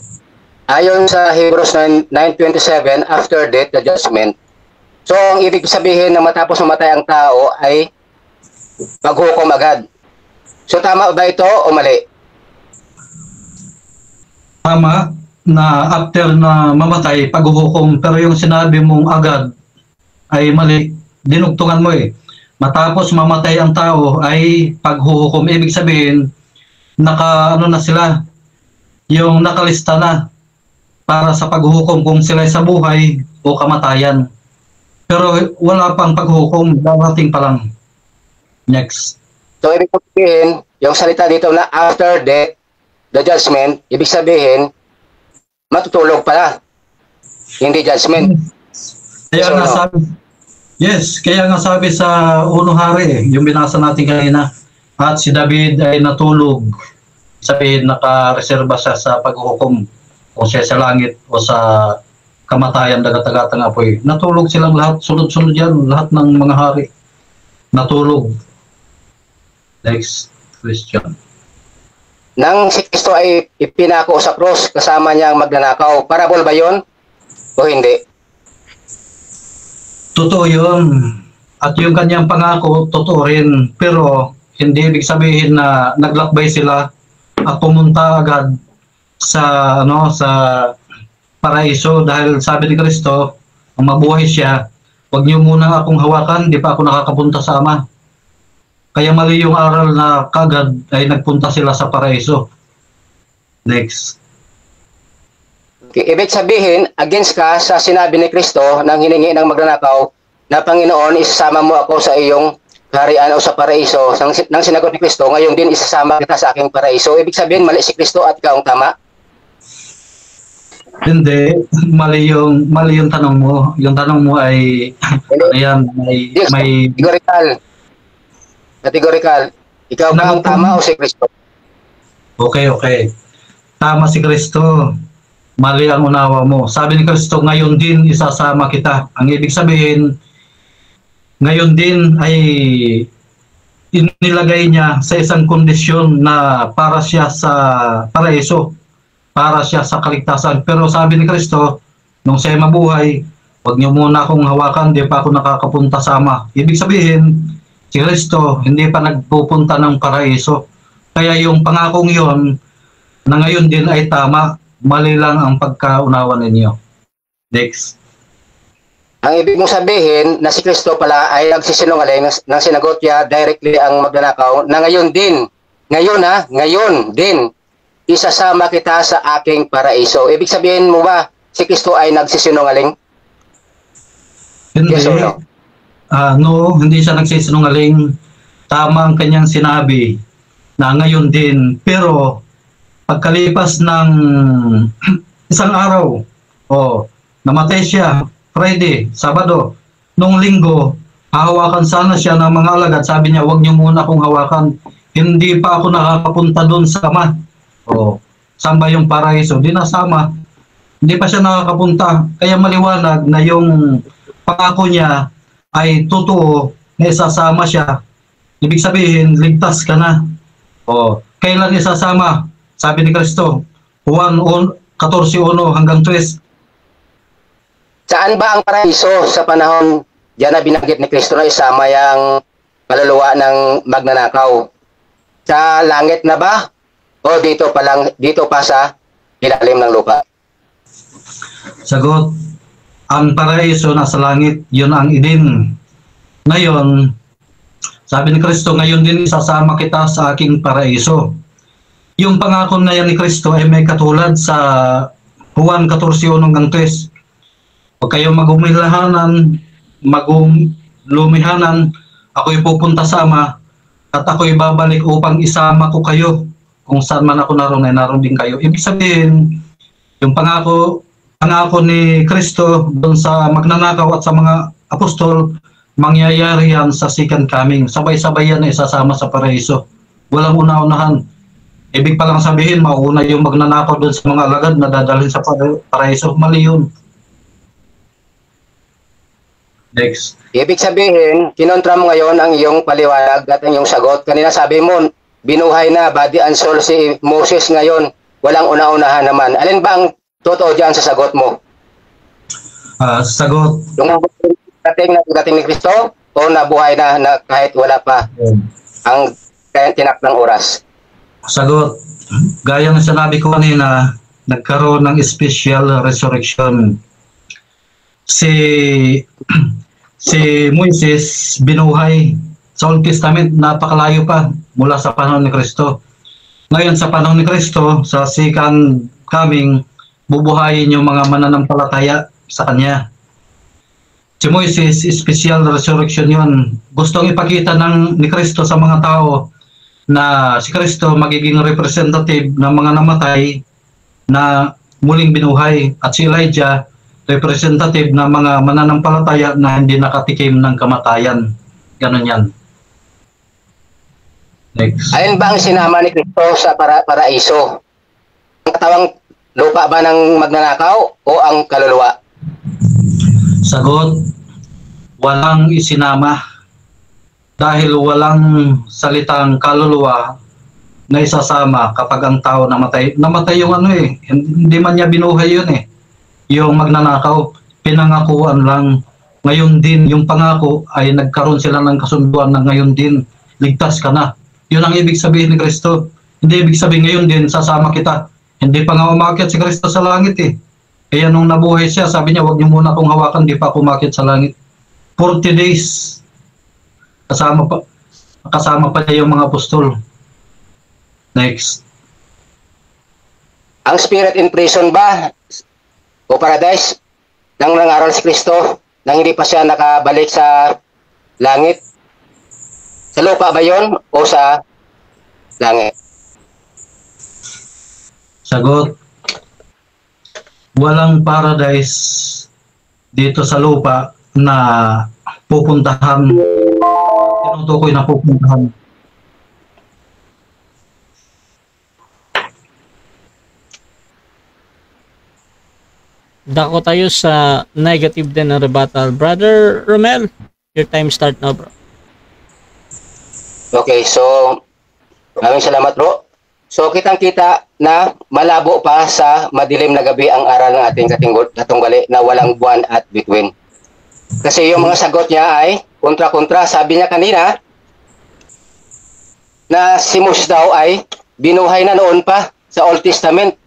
Ayon sa Hebrews 9:27, after death, the judgment. So, ang ibig sabihin na matapos mamatay ang tao ay maghukom agad. So, tama ba ito o mali? Tama na after na mamatay, paghuhukom, pero yung sinabi mong agad ay mali. Dinugtungan mo eh. Matapos mamatay ang tao ay paghuhukom. Ibig sabihin, na sila, yung nakalista na para sa paghuhukom kung sila sa buhay o kamatayan. Pero wala pang paghukom, darating pa lang. Next. So, ibig sabihin, yung salita dito na after death, the judgment, ibig sabihin, matutulog pala. Hindi judgment. Kaya nga sabi, yes, kaya nga sabi sa Unong Hari, yung binasa natin kanina, at si David ay natulog. Sabihin, nakareserba siya sa paghukom o siya sa langit o sa kamatayan, dagat-dagatang apoy. Natulog silang lahat, sunod-sunod yan, lahat ng mga hari. Natulog. Next question. Nang si Kristo ay ipinako sa cross, kasama niya ang magnanakaw. Parabol ba yun? O hindi? Totoo yun. At yung kanyang pangako, totoo rin. Pero hindi ibig sabihin na naglakbay sila at pumunta agad sa sa paraiso, dahil sabi ni Kristo, ang mabuhay siya, huwag niyo muna akong hawakan, di pa ako nakakapunta sa Ama. Kaya mali yung aral na kagad ay nagpunta sila sa paraiso. Next. Okay, ibig sabihin, against ka sa sinabi ni Kristo nang hiningi ng magnanakaw na Panginoon, isasama mo ako sa iyong kaharian o sa paraiso. Nang sinagot ni Kristo, ngayon din isasama kita sa aking paraiso. Ibig sabihin, mali si Kristo at ikaw ang tama? Hindi, mali yung tanong mo. Yung tanong mo ay ayan, may Categorical. Ikaw ba ang tama o si Kristo? Okay. Tama si Kristo. Mali ang unawa mo. Sabi ni Kristo, ngayon din isasama kita. Ang ibig sabihin, ngayon din ay inilagay niya sa isang kondisyon na para siya sa paraiso, para siya sa kaligtasan. Pero sabi ni Kristo, nung siya mabuhay, huwag niyo muna akong hawakan, di pa ako nakakapunta sa Ama. Ibig sabihin, si Kristo hindi pa nagpupunta ng paraiso. Kaya yung pangakong yon na ngayon din ay tama, mali lang ang pagkaunawa ninyo. Next. Ang ibig mong sabihin na si Kristo pala ay nagsisinungaling nang sinagot niya directly ang magnanakaw na ngayon din, ngayon din, isasama kita sa aking paraiso. Ibig sabihin mo ba si Kristo ay nagsisinungaling? Hindi. Yes or no? No, hindi siya nagsisinungaling. Tama ang kanyang sinabi na ngayon din. Pero pagkalipas ng isang araw, namatay siya, Friday, Sabado, nung Linggo, hahawakan sana siya ng mga alagad. Sabi niya, huwag niyo muna akong hawakan. Hindi pa ako nakakapunta doon sa Ama. Saan ba yung paraiso? Di nasama. Hindi pa siya nakakapunta. Kaya maliwanag na yung pangako niya ay totoo na isasama siya. Ibig sabihin, ligtas ka na. Kailan isasama? Sabi ni Kristo, Juan 14:1 hanggang 3. Saan ba ang paraiso sa panahon diyan na binanggit ni Kristo na isama yung kaluluwa ng magnanakaw? Sa langit na ba? O dito pa sa ilalim ng lupa? Sagot, ang paraiso nasa langit, yun ang Eden. Ngayon, sabi ni Kristo, ngayon din isasama kita sa aking paraiso. Yung pangako na yan ni Kristo ay may katulad sa Juan 14:1 hanggang 3. Huwag kayong maglumihanan, ako'y pupunta sa Ama, at ako'y babalik upang isama ko kayo. Kung saan man ako naroon, ay naroon din kayo. Ibig sabihin, yung pangako ni Kristo doon sa magnanakaw at sa mga apostol, mangyayari yan sa second coming. Sabay-sabay yan na isasama sa paraiso. Walang una-unahan. Ibig palang sabihin, mauna yung magnanakaw doon sa mga alagad na dadalhin sa paraiso. Mali yun. Next. Ibig sabihin, kinontra mo ngayon ang iyong paliwanag at ang iyong sagot. Kanina sabi mo, binuhay na body and soul si Moses ngayon. Walang una-unahan naman. Alin ba ang totoo dyan sa sagot mo? Sagot. Yung dating ni Kristo o nabuhay na kahit wala pa ang tinakdang oras? Sagot. Gaya ng sinabi ko kanina, nagkaroon ng special resurrection. Si Moises binuhay sa Old Testament, napakalayo pa mula sa panahon ni Kristo. Ngayon sa panahon ni Kristo, sa second coming, bubuhayin yung mga mananampalataya sa Kanya. Si Moises, special resurrection yun. Gustong ipakita ni Kristo sa mga tao na si Kristo magiging representative ng mga namatay na muling binuhay. At si Elijah, representative ng mga mananampalataya na hindi nakatikim ng kamatayan. Ganon yan. Next. Alin ba ang sinama ni Kristo sa paraiso? Ang katawang lupa ba ng magnanakaw o ang kaluluwa? Sagot, walang isinama dahil walang salitang kaluluwa na isasama kapag ang tao namatay. Namatay yung hindi man niya binuhay yun Yung magnanakaw, pinangakuan lang. Ngayon din, yung pangako ay nagkaroon sila ng kasunduan na ngayon din, ligtas ka na. Yun ang ibig sabihin ni Kristo. Hindi ibig sabihin ngayon din, sasama kita. Hindi pa nga umakyat si Kristo sa langit Kaya nung nabuhay siya, sabi niya, huwag niyo muna akong hawakan, di pa ako umakyat sa langit. 40 days. Kasama pa niya yung mga apostol. Next. Ang spirit in prison ba o paradise nang nangaral si Kristo nang hindi pa siya nakabalik sa langit? Sa lupa ba yon o sa langit? Sagot, walang paradise dito sa lupa na pupuntahan. Tinutukoy na pupuntahan. Dako tayo sa negative din na rebuttal. Brother Romel, your time start now, bro. Okay, so maraming salamat bro. So kitang-kita na malabo pa sa madilim na gabi ang aral ng ating katunggali na walang buwan at bituin. Kasi yung mga sagot niya ay kontra-kontra. Sabi niya kanina na si Moses daw ay binuhay na noon pa sa Old Testament.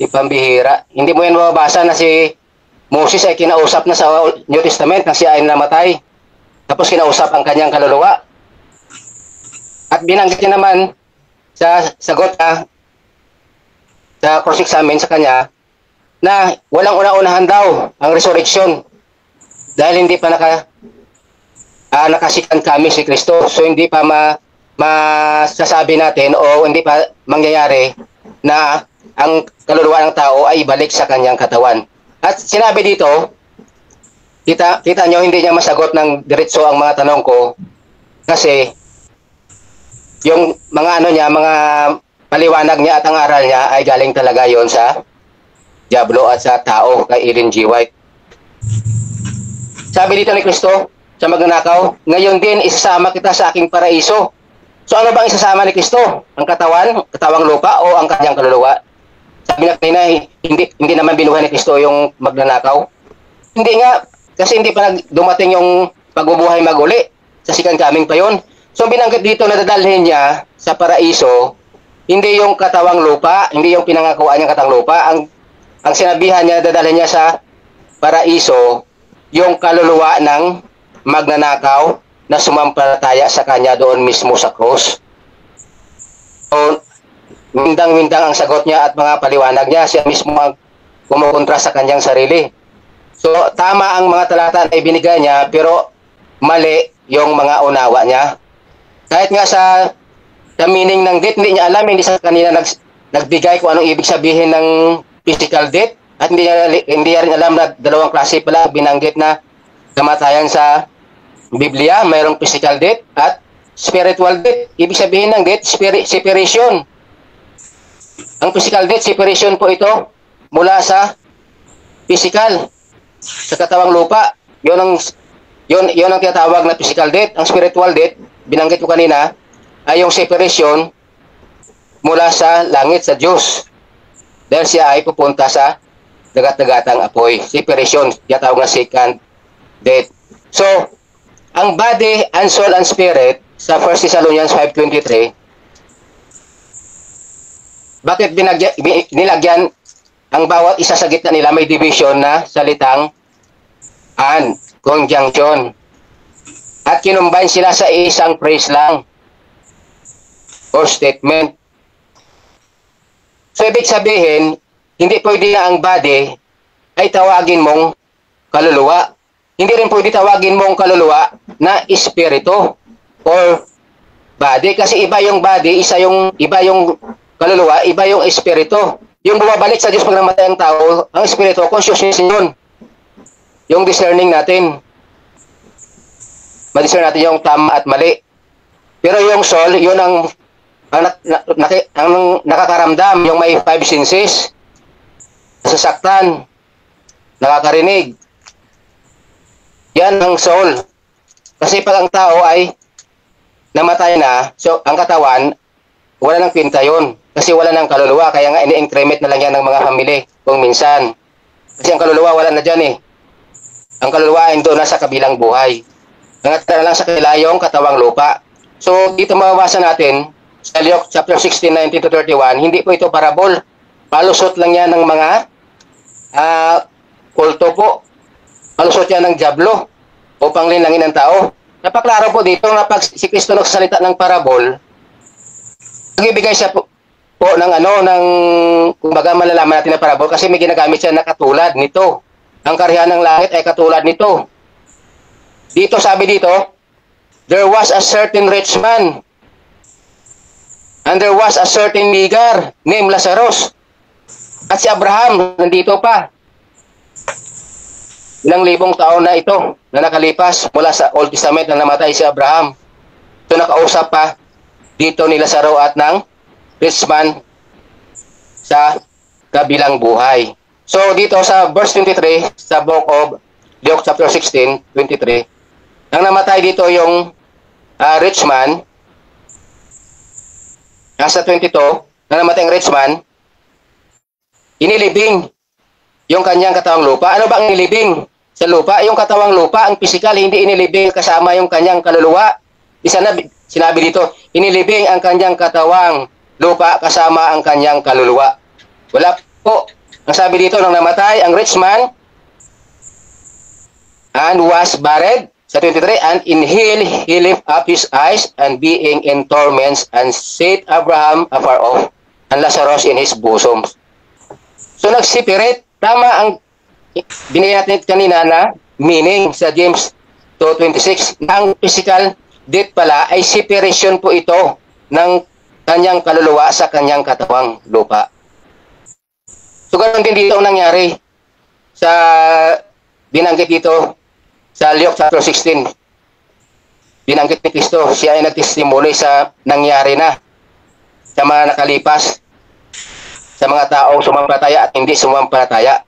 Ipambihira. Hindi mo yan mababasa na si Moses ay kinausap na sa New Testament na siya ay namatay. Tapos kinausap ang kanyang kaluluwa. At binanggit niya naman sa sagot sa cross-examine sa kanya na walang una-unahan daw ang resurrection dahil hindi pa nakasikan kami si Kristo. So hindi pa masasabi natin o hindi pa mangyayari na ang kaluluwa ng tao ay ibalik sa kanyang katawan. At sinabi dito, kita nyo hindi niya masagot ng diretso ang mga tanong ko kasi yung mga mga paliwanag niya at ang aral niya ay galing talaga yon sa Diablo at sa tao kay Ellen G. White. Sabi dito ni Kristo sa magnanakaw, ngayon din isasama kita sa aking paraiso. So ano bang isasama ni Kristo? Ang katawang lupa o ang kanyang kaluluwa? Sabi na kanina, hindi naman binuhay ni Kristo yung magnanakaw. Hindi nga, kasi hindi pa dumating yung pagbubuhay maguli. Sa second coming pa yon. So binanggit dito na dadalhin niya sa paraiso, hindi yung katawang lupa, hindi yung pinangakuan niyang katawang lupa. Ang sinabihan niya, dadalhin niya sa paraiso, yung kaluluwa ng magnanakaw na sumampalataya sa kanya doon mismo sa cross. So, mindang-mindang ang sagot niya at mga paliwanag niya, siya mismo ang kumukontra sa kanyang sarili. So, tama ang mga talata na ibinigay niya, pero mali yung mga unawa niya. Kahit nga sa meaning ng death, hindi niya alam, hindi sa kanina nagbigay kung anong ibig sabihin ng physical death, at hindi niya rin alam na dalawang klase pala binanggit na kamatayan sa Biblia, mayroong physical death at spiritual death. Ibig sabihin ng death, separation. Ang physical death, separation po ito mula sa physical, sa katawang lupa. Yun ang tinatawag na physical death. Ang spiritual death, binanggit ko kanina, ay yung separation mula sa langit sa Diyos. Dahil siya ay pupunta sa dagat-dagatang apoy. Separation, tinatawag na second death. So, ang body and soul and spirit sa 1 Thessalonians 5:23, bakit nilagyan ang bawat isa sa gitna nila may division na salitang and, conjunction. At kinumbine sila sa isang phrase lang or statement. So, ibig sabihin, hindi pwede na ang body ay tawagin mong kaluluwa. hindi rin pwede tawagin mong kaluluwa na espiritu or body kasi iba yung body, iba yung kaluluwa, iba yung espiritu. Yung bumabalik sa Diyos pag namatay ang tao, ang espiritu, consciousness yun. Yung discerning natin. Ma-discern natin yung tama at mali. Pero yung soul, yun ang nakakaramdam, yung may 5 senses. Nasasaktan, nakakarinig. Yan ang soul. Kasi pag ang tao ay namatay na, so ang katawan, wala nang pinta yun. Kasi wala nang kaluluwa, kaya nga ini-increment na lang yan ng mga family kung minsan. Kasi ang kaluluwa wala na dyan eh. Ang kaluluwa ay doon na sa kabilang buhay. Nangatira lang sa kanila yung katawang lupa. So dito mababasa natin, sa Luke chapter 16, 19-31, hindi po ito parabol. Palusot lang yan ng mga kulto po. Palusot yan ng diablo upang linlangin ang tao. Napaklaro po dito na pag si Kristo nagsalita ng parabol, nagbibigay siya po ng kumbaga malalaman natin na parabol kasi may ginagamit siya na katulad nito. Ang karihan ng langit ay katulad nito. Dito sabi dito, there was a certain rich man and there was a certain beggar named Lazarus. At si Abraham nandito pa. Ilang libong taon na ito na nakalipas mula sa Old Testament na namatay si Abraham. So nakausap pa dito ni Lazaro at ng rich man sa kabilang buhay. So dito sa verse 23 sa book of Luke chapter 16, 23, nang namatay dito yung rich man, nasa 22, nang namatay ang rich man, inilibing yung kanyang katawang lupa. Ano ba ang inilibing sa lupa? Yung katawang lupa, ang physical, hindi inilibing kasama yung kanyang kaluluwa. Sinabi dito, inilibing ang kanyang katawang lupa kasama ang kanyang kaluluwa. Wala po. Ang sabi dito, nang namatay ang rich man and was buried, sa 23, and in hell he lift up his eyes and being in torments and set Abraham afar off and Lazarus in his bosom. So nag-separate. Tama ang binigyan natin kanina na meaning sa James 2:26. Ang physical death pala ay separation po ito ng kanyang kaluluwa sa kanyang katawang lupa. So ganoon din dito ang nangyari sa binanggit dito sa Luke chapter 16. Binanggit ni Kristo, siya ay nagtestimony sa nangyari na sa mga nakalipas, sa mga taong sumampalataya at hindi sumampalataya.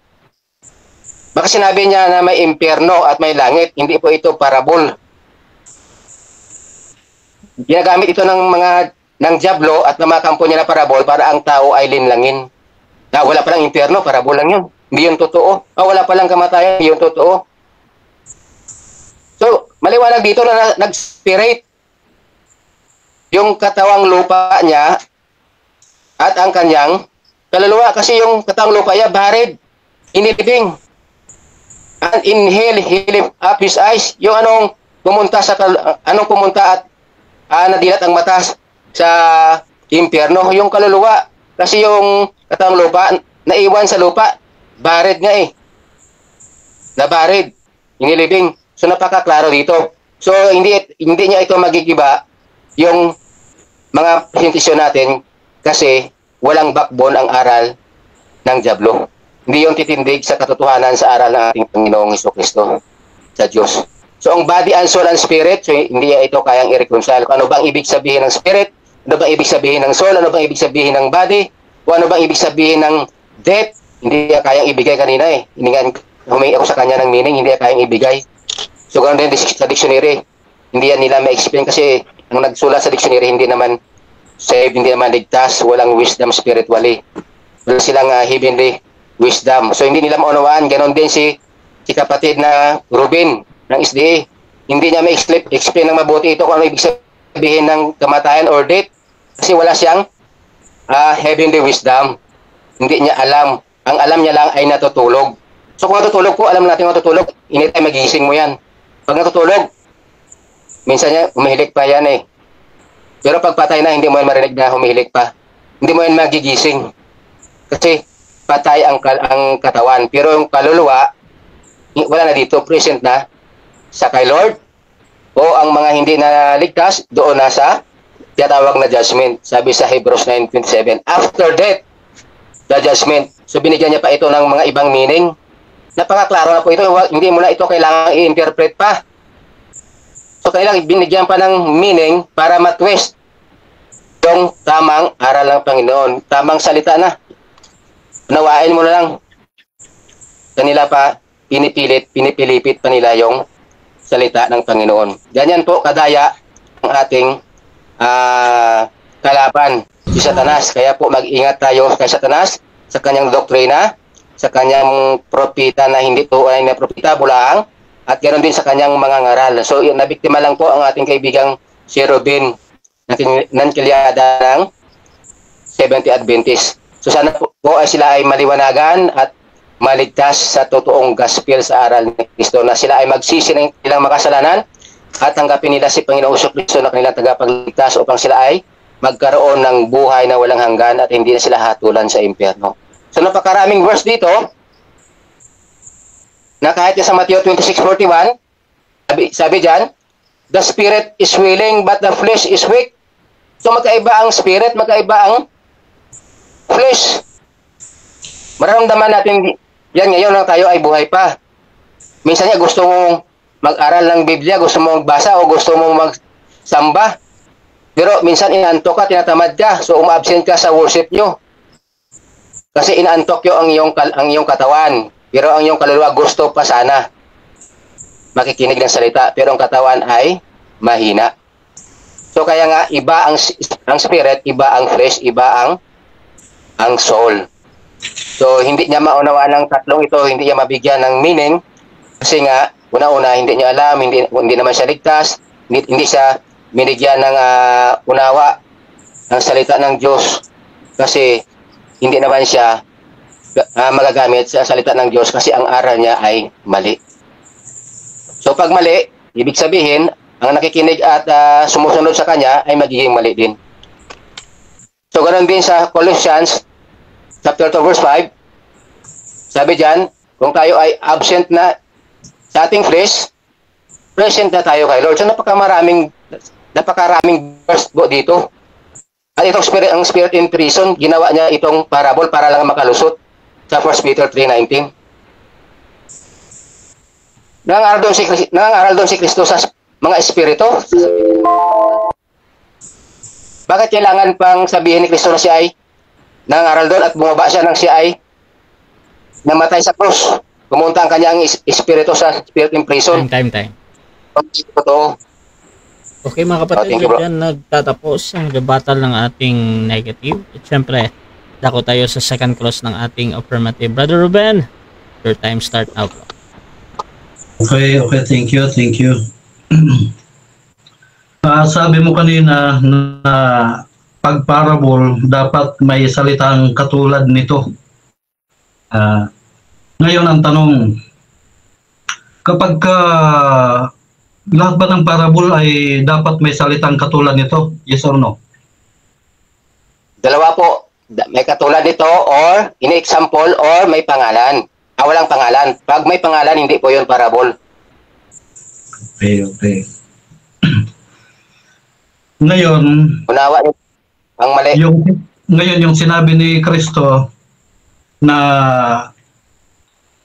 Baka sinabi niya na may impyerno at may langit, hindi po ito parabol. Ginagamit ito ng diablo at ng mga kampo niya na parabol para ang tao ay linlangin. Na wala palang impyerno, parabol lang yun. Hindi yun totoo. Wala palang kamatayan, hindi yun totoo. So, maliwanag dito na nag-spirit yung katawang lupa niya at ang kanyang kaluluwa. Kasi yung katawang lupa niya, buried, inilibing. And in hell, he lift up his eyes. Yung anong pumunta at nadilat ang mata sa impyerno, yung kaluluwa. Kasi yung katawang lupa, naiwan sa lupa, buried nga eh. Na-buried, inilibing. So napakaklaro dito. So hindi niya ito magigiba yung mga presentasyon natin kasi walang backbone ang aral ng diablo. Hindi yung titindig sa katotohanan sa aral ng ating Panginoong Jesucristo sa Diyos. So ang body and soul and spirit, so hindi niya ito kayang i-reconcile. Ano bang ibig sabihin ng spirit? Ano bang ibig sabihin ng soul? Ano bang ibig sabihin ng body? O ano bang ibig sabihin ng death? Hindi niya kayang ibigay kanina eh. Humingi ako sa kanya ng meaning, hindi niya kayang ibigay. So ganoon din sa dictionary, hindi yan nila ma-explain kasi ang nagsulat sa dictionary hindi naman saved, hindi naman ligtas, walang wisdom spiritually. Wala silang heavenly wisdom. So hindi nila maunawaan. Ganoon din si kapatid na Ruben ng SDA. Hindi niya ma-explain ng mabuti ito kung ano ibig sabihin ng kamatayan or death kasi wala siyang heavenly wisdom. Hindi niya alam. Ang alam niya lang ay natutulog. So kung natutulog po, alam natin natutulog, anytime magising mo yan. Pag natutulog, minsan niya, humihilik pa yan eh. Pero pag patay na, hindi mo yan marinig na humihilik pa. Hindi mo yan magigising. Kasi patay ang katawan. Pero yung kaluluwa, wala na dito, present na. sa kay Lord, o ang mga hindi na ligtas doon na sa tinatawag na judgment. Sabi sa Hebrews 9:27, after death, the judgment. So binigyan niya pa ito ng mga ibang meaning. Napakaklaro na po ito, hindi mo na ito kailangan i-interpret pa. So kailangan binigyan pa ng meaning para matwist yung tamang aral ng Panginoon. Tamang salita na. Unawain mo na lang. Kanila pa, pinipilipit pa nila yung salita ng Panginoon. Ganyan po kadaya ang ating kalaban, si Satanas. Kaya po mag-ingat tayo kay Satanas sa kanyang doktrina, sa kanyang propita na hindi po ay na propita, bulaang, at ganoon din sa kanyang mga ngaral. So, nabiktima lang po ang ating kaibigang si Robin ng Kilyada ng Seventh Adventist. So, sana po ay sila ay maliwanagan at maligtas sa totoong gospel sa aral ni Kristo, na sila ay magsisi ng ilang makasalanan at tanggapin nila si Panginoong Kristo na kanilang tagapagligtas upang sila ay magkaroon ng buhay na walang hanggan at hindi na sila hatulan sa impyerno. So, napakaraming verse dito na kahit sa Matthew 26:41, sabi dyan, the spirit is willing but the flesh is weak. So magkaiba ang spirit, magkaiba ang flesh. Mararamdaman natin yan ngayon na tayo ay buhay pa. Minsan niya gusto mong mag-aral ng Biblia, gusto mong magbasa o gusto mong magsamba. Pero minsan inaantok ka, tinatamad ka, so umabsent ka sa worship nyo. Kasi inaantok yung ang iyong katawan. Pero ang iyong kaluluwa gusto pa sana makikinig ng salita, pero ang katawan ay mahina. So kaya nga iba ang spirit, iba ang flesh, iba ang soul. So hindi niya maunawaan ng tatlong ito, hindi niya mabigyan ng meaning kasi nga una-una hindi niya alam, hindi naman siya ligtas, hindi siya binigyan ng unawa ng salita ng Diyos kasi hindi naman siya magagamit sa salita ng Diyos kasi ang aral niya ay mali. So pag mali, ibig sabihin, ang nakikinig at sumusunod sa kanya ay magiging mali din. So ganoon din sa Colossians chapter 2 verse 5, sabi dyan, kung tayo ay absent na sa ating flesh, present na tayo kay Lord. So napakaraming verse dito. At itong ang spirit in prison, ginawa niya itong parable para lang makalusot sa 1 Peter 3:19. Nangangaral doon si Kristo sa mga espiritu. Bakit kailangan pang sabihin ni Kristo na siya ay nangangaral doon at bumaba siya ng siya ay namatay sa krus? Pumunta ang kanyang espiritu sa spirit in prison. Time. Totoo. Okay mga kapatid, dyan nagtatapos ang debatal ng ating negative. At syempre, dako tayo sa second clause ng ating affirmative. Brother Ruben, your time start now. Okay, thank you. Sabi mo kanina na pag parable, dapat may salitang katulad nito. Ngayon ang tanong, kapag lahat ba ng parable ay dapat may salitang katulad nito? Yes or no? Dalawa po. May katulad nito or in-example or may pangalan. Walang pangalan. Pag may pangalan, hindi po yun parable. Okay. Ngayon, unawa ang mali. Ngayon yung sinabi ni Kristo na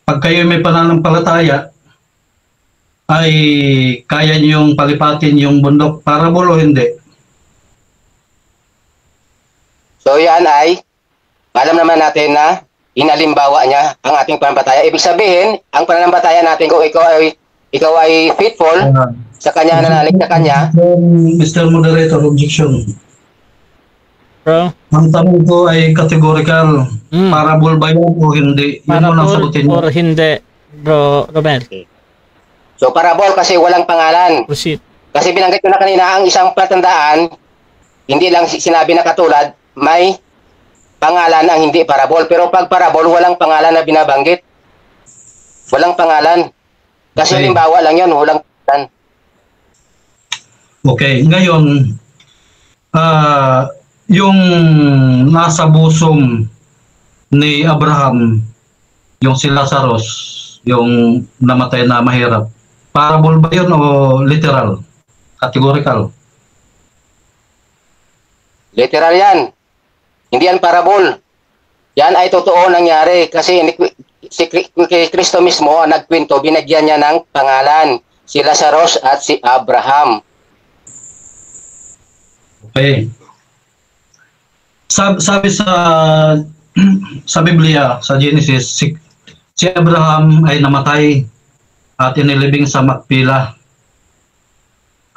pag kayo may pananampalataya ay kaya niyong palipatin yung bundok, parable o hindi? So yan ay, alam naman natin na inalimbawa niya ang ating pananampalataya. Ibig sabihin, ang pananampalataya natin kung ikaw ay faithful sa kanya, nanalig sa kanya. Mr. Moderator, objection. Bro? Ang tanong ko ay categorical. Parable ba yun o hindi? Parable or hindi, Bro Romel? So parable kasi walang pangalan. Proceed. Kasi binanggit ko na kanina ang isang palatandaan, hindi lang sinabi na katulad, may pangalan ang hindi parable. Pero pag parable, walang pangalan na binabanggit. Walang pangalan. Kasi halimbawa lang yun, walang pangalan. Okay, ngayon, yung nasa bosom ni Abraham, yung si Lazarus, yung namatay na mahirap, Parable ba yun o literal? Categorical? Literal yan. Hindi yan parable. Yan ay totoo nangyari kasi si Kristo mismo ang nagkwento, binagyan niya ng pangalan. Si Lazarus at si Abraham. Okay. Sabi sa Biblia, sa Genesis, si Abraham ay namatay at inilibing sa Makpila.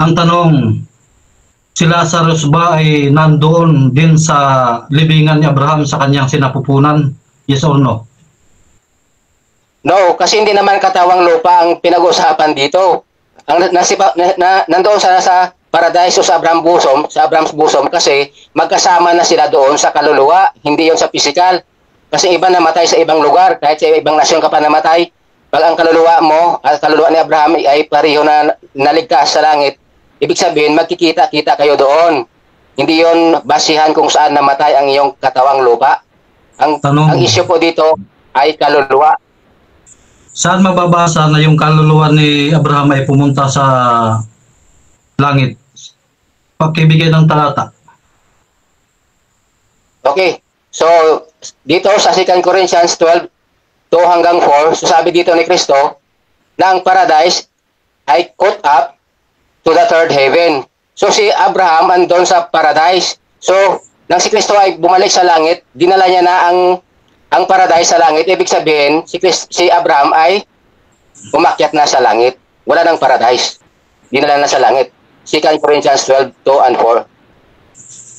Ang tanong, si Lazarus ba ay nandoon din sa libingan ni Abraham sa kanyang sinapupunan? Yes or no? No, kasi hindi naman katawang lupa ang pinag-usapan dito. Nandoon sa Paradise sa Abraham's bosom kasi magkasama na sila doon sa kaluluwa, hindi yon sa physical. Kasi iba namatay sa ibang lugar, kahit sa ibang nasyon ka pa namatay. Pag ang kaluluwa mo at kaluluwa ni Abraham ay pareho na naligtas sa langit, ibig sabihin magkikita-kita kayo doon. Hindi yon basihan kung saan namatay ang iyong katawang lupa. Ang issue po dito ay kaluluwa. Saan mababasa na yung kaluluwa ni Abraham ay pumunta sa langit? Pakibigay ng talata. Okay. So, dito sa 2 Corinthians 12, 2 hanggang 4, so sabi dito ni Kristo na ang paradise ay caught up to the third heaven. So, si Abraham andon sa paradise. So, nang si Kristo ay bumalik sa langit, dinala niya na ang paradise sa langit. Ibig sabihin, si Abraham ay umakyat na sa langit. Wala nang paradise. Dinala na sa langit. 2 Corinthians 12, 2 and 4.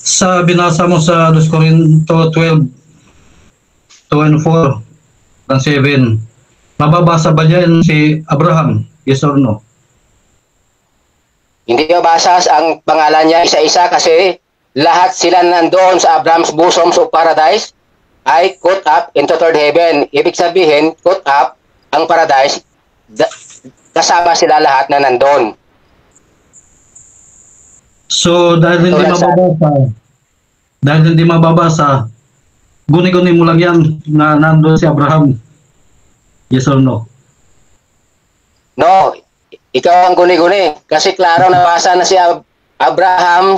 Sa binasa mo sa 2 Corinto 12, 2 and 4, and 7, mababasa ba dyan si Abraham? Yes or no? Hindi mabasa ang pangalan niya isa-isa kasi lahat sila nandoon sa Abraham's bosom sa paradise ay caught up into third heaven. Ibig sabihin, caught up ang paradise, kasama sila lahat na nandoon. So, dahil hindi mababasa, guni-guni mo lang yan na nandoon si Abraham. Yes or no? No, ikaw ang guni-guni. Kasi klaro nabasa na si Abraham,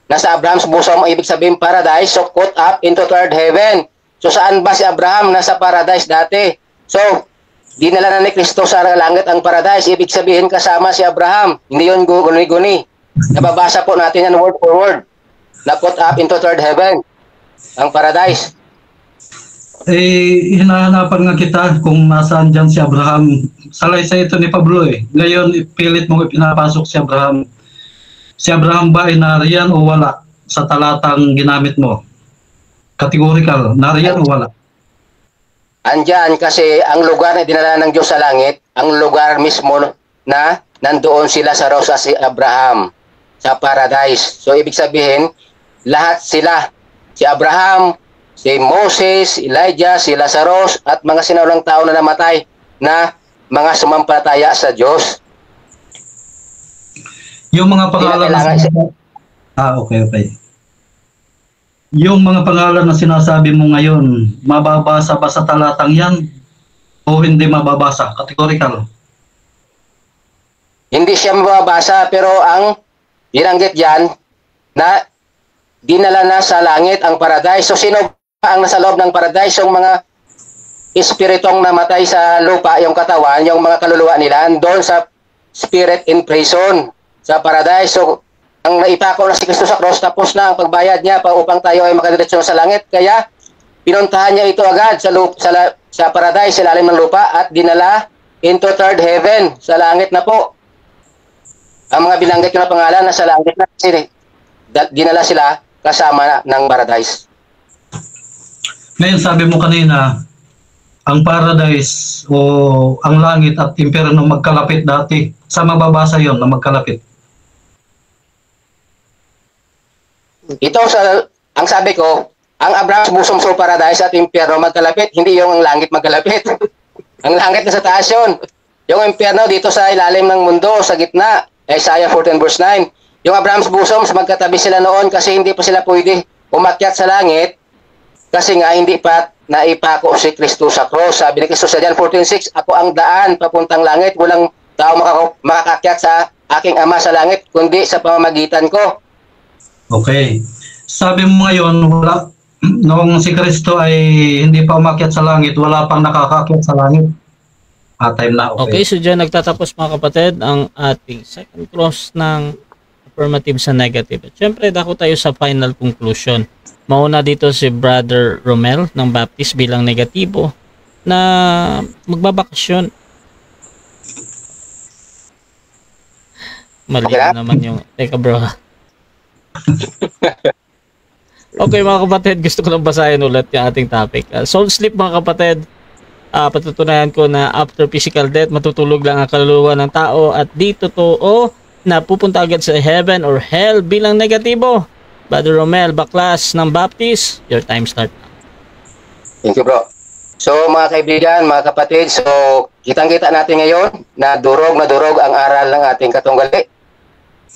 nasa Abraham's bosom, ibig sabihin paradise, so caught up into third heaven. So saan ba si Abraham? Nasa paradise dati. So, dinala na ni Kristo sa langit ang paradise, ibig sabihin kasama si Abraham. Hindi yun guni-guni. Nababasa po natin yan word for word. Na caught up into third heaven. Ang paradise. Hinahanapan nga kita kung nasaan dyan si Abraham. Salaysay ito ni Pablo eh. Ngayon, pilit mong ipinapasok si Abraham. Si Abraham ba ay nariyan o wala sa talatang ginamit mo? Categorical, nariyan o wala? Andyan kasi ang lugar na dinala ng Diyos sa langit, ang lugar mismo na nandoon sila sa Rosa si Abraham sa paradise. So ibig sabihin, lahat sila, si Abraham, si Moses, Elijah, si Lazarus, at mga sinaulang tao na namatay na mga sumampalataya sa Diyos. Yung mga pangalan okay. Yung mga pangalan na sinasabi mo ngayon, mababasa ba sa talatang yan o hindi mababasa? Categorical. Hindi siya mababasa pero ang binanggit diyan na dinala na sa langit ang paradise. So sino ba ang nasa loob ng paradise? Yung mga espiritong namatay sa lupa, yung katawan, yung mga kaluluwa nila, doon sa spirit in prison sa paradise. So ang naipako na si Kristo sa cross, tapos na ang pagbayad niya upang tayo ay makadiretso sa langit. Kaya pinuntahan niya ito agad sa paradise, sa ilalim ng lupa, at dinala into third heaven, sa langit na po. Ang mga binanggit ko na pangalan nasa langit na kasi dinala sila kasama ng paradise. Ngayon sabi mo kanina, ang paradise o ang langit at impyerno magkalapit dati. Sa mababasa yon na magkalapit? Ito ang sabi ko, ang Abraham's bosom sa paradise at impyerno magkalapit, hindi yung ang langit magkalapit. Ang langit nasa taas yun. Yung impyerno dito sa ilalim ng mundo, sa gitna. Isaiah 14 verse 9. Yung Abraham's bosom, magkatabi sila noon kasi hindi pa sila pwede umakyat sa langit kasi nga hindi pa naipako si Kristo sa cross. Sabi ni Kristo sa John 14:6, ako ang daan papuntang langit, walang tao makakakyat sa aking Ama sa langit, kundi sa pamamagitan ko. Okay. Sabi mo ngayon, wala, noong si Kristo ay hindi pa umakyat sa langit, wala pang nakakakyat sa langit. Time na, Okay, so dyan nagtatapos mga kapatid ang ating second clause ng affirmative sa negative. At syempre, dako tayo sa final conclusion. Mauna dito si Brother Romel ng Baptist bilang negatibo na magbabakasyon. Mali Okay. naman yung... Teka bro. Okay mga kapatid, gusto ko lang basahin ulit yung ating topic. Soul sleep mga kapatid. Patutunayan ko na after physical death, matutulog lang ang kaluluwa ng tao at di totoo na pupunta agad sa heaven or hell bilang negatibo. Brother Romel Baklas ng Baptist, your time start. Thank you, bro. So, mga kaibigan, mga kapatid, so kitang-kita natin ngayon na durog ang aral ng ating katunggali.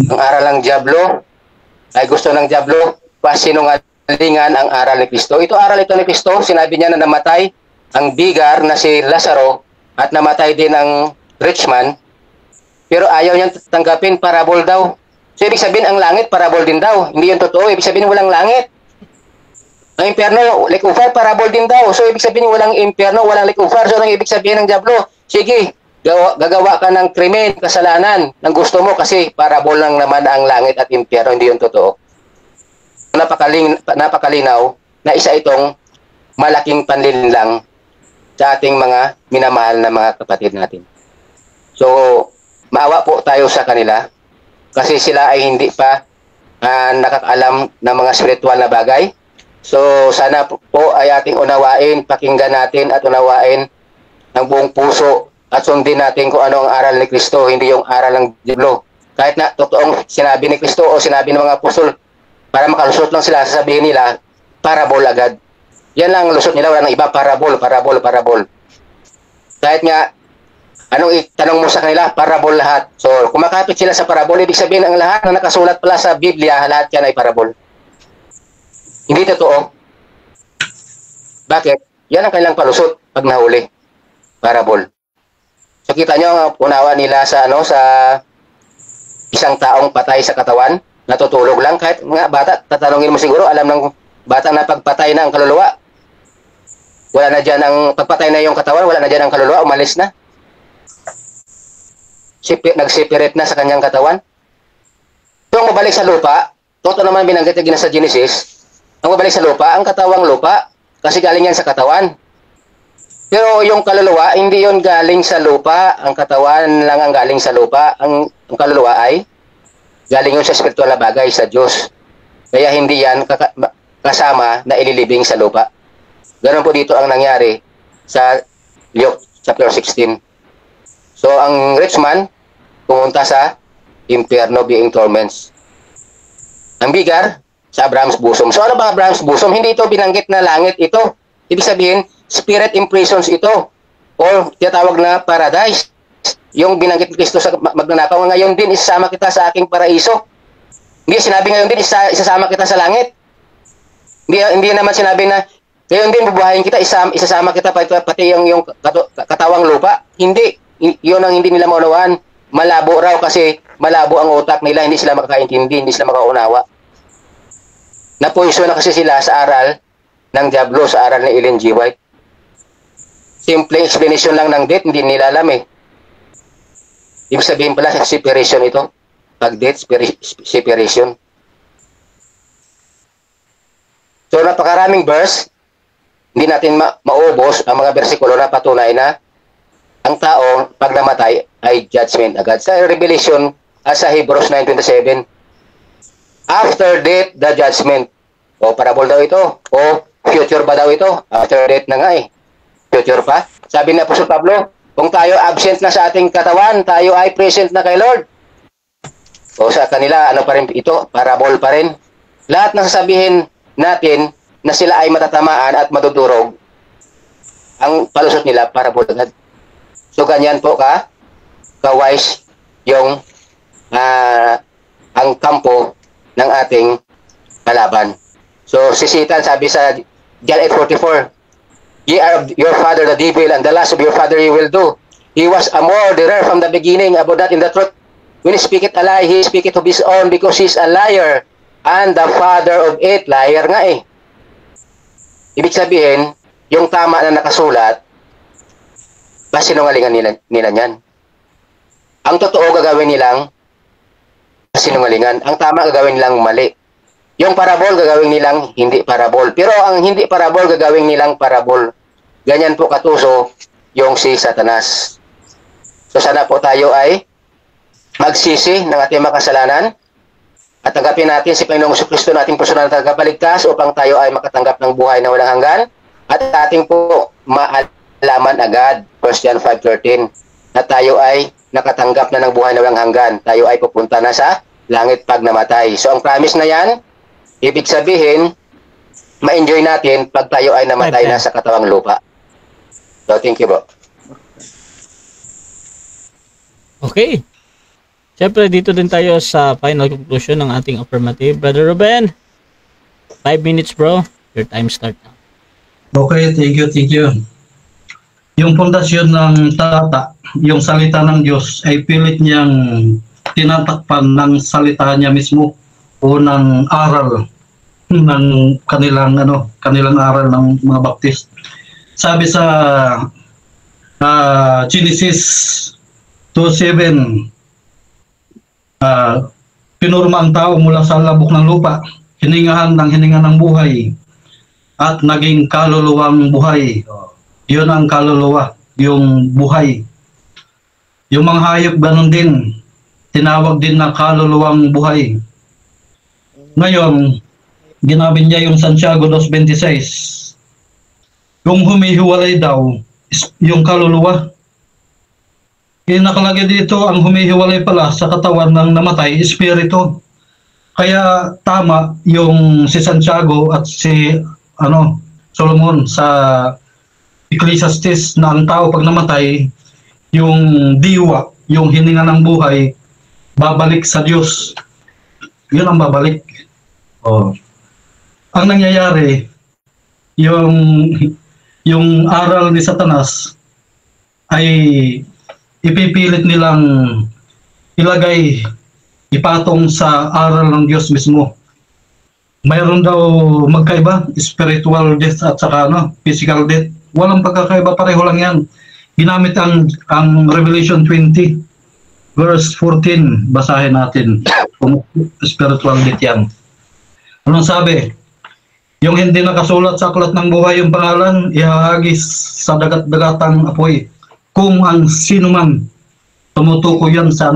Ang aral ng Diablo ay gusto ng Diablo pasinungalingan ang aral ni Kristo. Ito aral ito ni Kristo, sinabi niya na namatay ang bigar na si Lazaro at namatay din ang rich man, pero ayaw niyang tanggapin, parabol daw. So ibig sabihin ang langit parabol din daw. Hindi yun totoo, ibig sabihin walang langit. Ang impyerno, lake of fire, parabol din daw. So ibig sabihin walang impyerno, walang lake of fire. So ang ibig sabihin ng Diablo, sige, gagawa ka ng krimen, kasalanan, ng gusto mo kasi parabol lang naman ang langit at impyerno. Hindi yun totoo. Napakalinaw na isa itong malaking panlilinlang sa ating mga minamahal na mga kapatid natin. So, maawa po tayo sa kanila kasi sila ay hindi pa nakakaalam ng mga spiritual na bagay. So, sana po ay ating unawain, pakinggan natin at unawain ng buong puso at sundin natin kung ano ang aral ni Kristo, hindi yung aral ng Diablo. Kahit na totoong sinabi ni Kristo o sinabi ng mga apostol, para makalusot lang sila, sasabihin nila, parabol agad. Yan lang lusot nila, wala nang iba, parabol. Kahit nga, anong itanong mo sa kanila, parabol lahat. So, kumakapit sila sa parabol, ibig sabihin ang lahat na nakasulat pala sa Biblia, lahat yan ay parabol. Hindi totoo. Bakit? Yan ang kanilang palusot pag nahuli. Parabol. So, kita nyo ang unawa nila sa, sa isang taong patay sa katawan, natutulog lang, kahit nga bata, tatanungin mo siguro, alam ng bata na pagpatay na ang kaluluwa. Wala na dyan ang pagpatay na yung katawan, wala na dyan ang kaluluwa, umalis na. Nag-separate na sa kanyang katawan. So, ang mabalik sa lupa, totoo naman binanggit na sa Genesis, ang mabalik sa lupa, ang katawang lupa, kasi galing yan sa katawan. Pero yung kaluluwa, hindi yon galing sa lupa, ang katawan lang ang galing sa lupa, ang kaluluwa ay galing yun sa spiritual na bagay, sa Diyos. Kaya hindi yan kasama na ililibing sa lupa. Ganon po dito ang nangyari sa Luke chapter 16. So, ang rich man pumunta sa impyerno being torments. Ang bigar sa Abraham's bosom. So, ano ba Abraham's bosom? Hindi ito binanggit na langit ito. Ibig sabihin, spirit imprisons ito. Or tinatawag na paradise. Yung binanggit ni Kristo sa magnanakaw, ngayon din isasama kita sa aking paraiso. Hindi sinabi ngayon din isasama kita sa langit. Hindi naman sinabi na ngayon din bubuhayin kita, isasama kita pati yung katawang lupa. Hindi. Yun ang hindi nila maunawaan. Malabo raw kasi malabo ang utak nila, hindi sila makakaintindi, hindi sila makaunawa. Napuiso na kasi sila sa aral ng Diablo, sa aral ni Ellen G. White. Simple explanation lang ng death, hindi nila alam eh. Ibig sabihin pala sa separation ito. Pag death, separation. So napakaraming verse, hindi natin maubos ang mga bersikulo na patunay na ang tao pag namatay ay judgment agad. Sa Revelation, sa Hebrews 9:27, after death, the judgment. O parabol daw ito. O future ba daw ito? After death na nga eh. Future pa. Sabi ni Apostol Pablo, kung tayo absent na sa ating katawan, tayo ay present na kay Lord. O sa kanila, ano pa rin ito? Parabol pa rin. Lahat ng sasabihin natin na sila ay matatamaan at madudurog, ang palusot nila parabol agad. So ganyan po ka-wise yung ang kampo ng ating kalaban. So si Satan sabi sa John 8:44, ye are of your father the devil, and the lust of your father you will do. He was a murderer from the beginning. About that in the truth. When he speaketh a lie, he speaketh of his own because he's a liar. And the father of it, liar nga eh. Ibig sabihin, yung tama na nakasulat, sinungalingan nila niyan. Ang totoo gagawin nilang sinungalingan. Ang tama gagawin nilang mali. Yung parabol gagawin nilang hindi parabol. Pero ang hindi parabol gagawin nilang parabol. Ganyan po katuso yung si Satanas. So sana po tayo ay magsisi ng ating makasalanan at tanggapin natin si Panginoong Kristo na ating personal na tagapagligtas upang tayo ay makatanggap ng buhay na walang hanggan at ating po maalaman agad 1 John 5:13 na tayo ay nakatanggap na ng buhay na walang hanggan. Tayo ay pupunta na sa langit pag namatay. So ang promise na yan, ibig sabihin, ma-enjoy natin pag tayo ay namatay na sa katawang lupa. So thank you bro. Okay. Siyempre, dito din tayo sa final conclusion ng ating affirmative. Brother Ruben, 5 minutes bro. Your time start now. Okay, thank you. Yung pundasyon ng tata, yung salita ng Diyos ay pilit niyang tinatakpan ng salita niya mismo o ng aral ng kanilang aral ng mga Baptist. Sabi sa Genesis 2:7, pinurma ang tao mula sa labok ng lupa, hininga ng buhay, at naging kaluluwang buhay. Yun ang kaluluwa, yung buhay. Yung mga hayop ganun din, tinawag din na kaluluwang buhay. Ngayon, ginamit niya yung Santiago 2:26. Yung humihiwalay daw, yung kaluluwa. Nakalagay dito, ang humihiwalay pala sa katawan ng namatay, espiritu. Kaya tama yung si Santiago at si Solomon sa Ecclesiastes na ang tao pag namatay, yung diwa, yung hininga ng buhay, babalik sa Diyos. Yun ang babalik. Ang nangyayari, yung aral ni Satanas ay ipipilit nilang ipatong sa aral ng Diyos mismo. Mayroon daw magkaiba, spiritual death at saka physical death. Walang pagkakaiba, pareho lang yan. Ginamit ang Revelation 20 verse 14, basahin natin kung spiritual death yan. Anong sabi? Yung hindi nakasulat sa aklat ng buhay yung pangalan, ihahagis sa dagat-dagatang apoy. Kung ang sino man tumutuko yan sa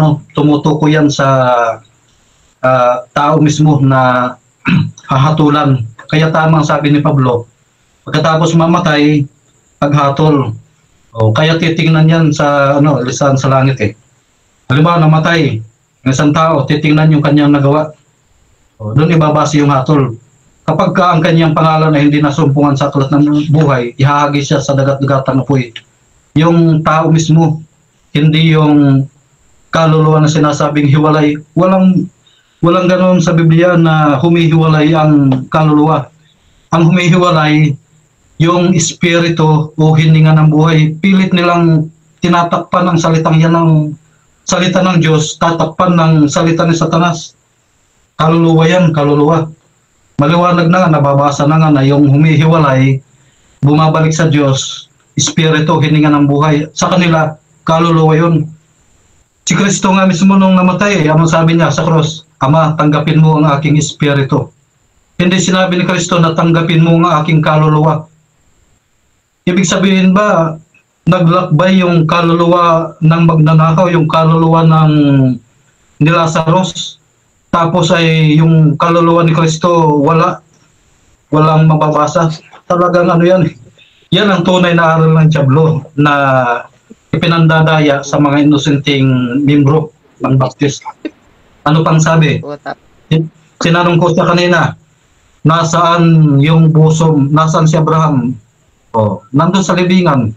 tao mismo na hahatulan. Kaya tamang sabi ni Pablo, pagkatapos mamatay, paghatol. Kaya titingnan yan sa lisan sa langit eh. Halimbawa namatay ng isang tao, titingnan yung kanyang nagawa. Doon ibabase yung hatol. Kapag ang kanyang pangalan ay hindi nasumpungan sa aklat ng buhay, ihahagis siya sa dagat-dagatang apoy. Yung tao mismo, hindi yung kaluluwa na sinasabing hiwalay. Walang ganoon sa Biblia na humihiwalay ang kaluluwa. Ang humihiwalay, yung espiritu o hininga ng buhay, pilit nilang tinatakpan ng salitang yan ng salita ng Diyos, tatakpan ng salita ni Satanas. Kaluluwa yan, kaluluwa. Maliwanag na nababasa na na yung humihiwalay, bumabalik sa Diyos, espiritu, hininga ng buhay. Sa kanila, kaluluwa yun. Si Kristo nga mismo nung namatay, ano sabi niya sa cross? Ama, tanggapin mo ang aking espiritu. Hindi sinabi ni Kristo na tanggapin mo ang aking kaluluwa. Ibig sabihin ba, naglakbay yung kaluluwa ng magnanakaw, yung kaluluwa ni Lazarus, tapos ay yung kaluluwa ni Kristo walang mababasa. Talagang yan. Yan ang tunay na aral ng Diablo na ipinandadaya sa mga inosenteng membro ng Baptist. Ano pang sabi? Sinanong ko sa kanina, nasaan yung bosom, nasaan si Abraham? Nandun sa libingan.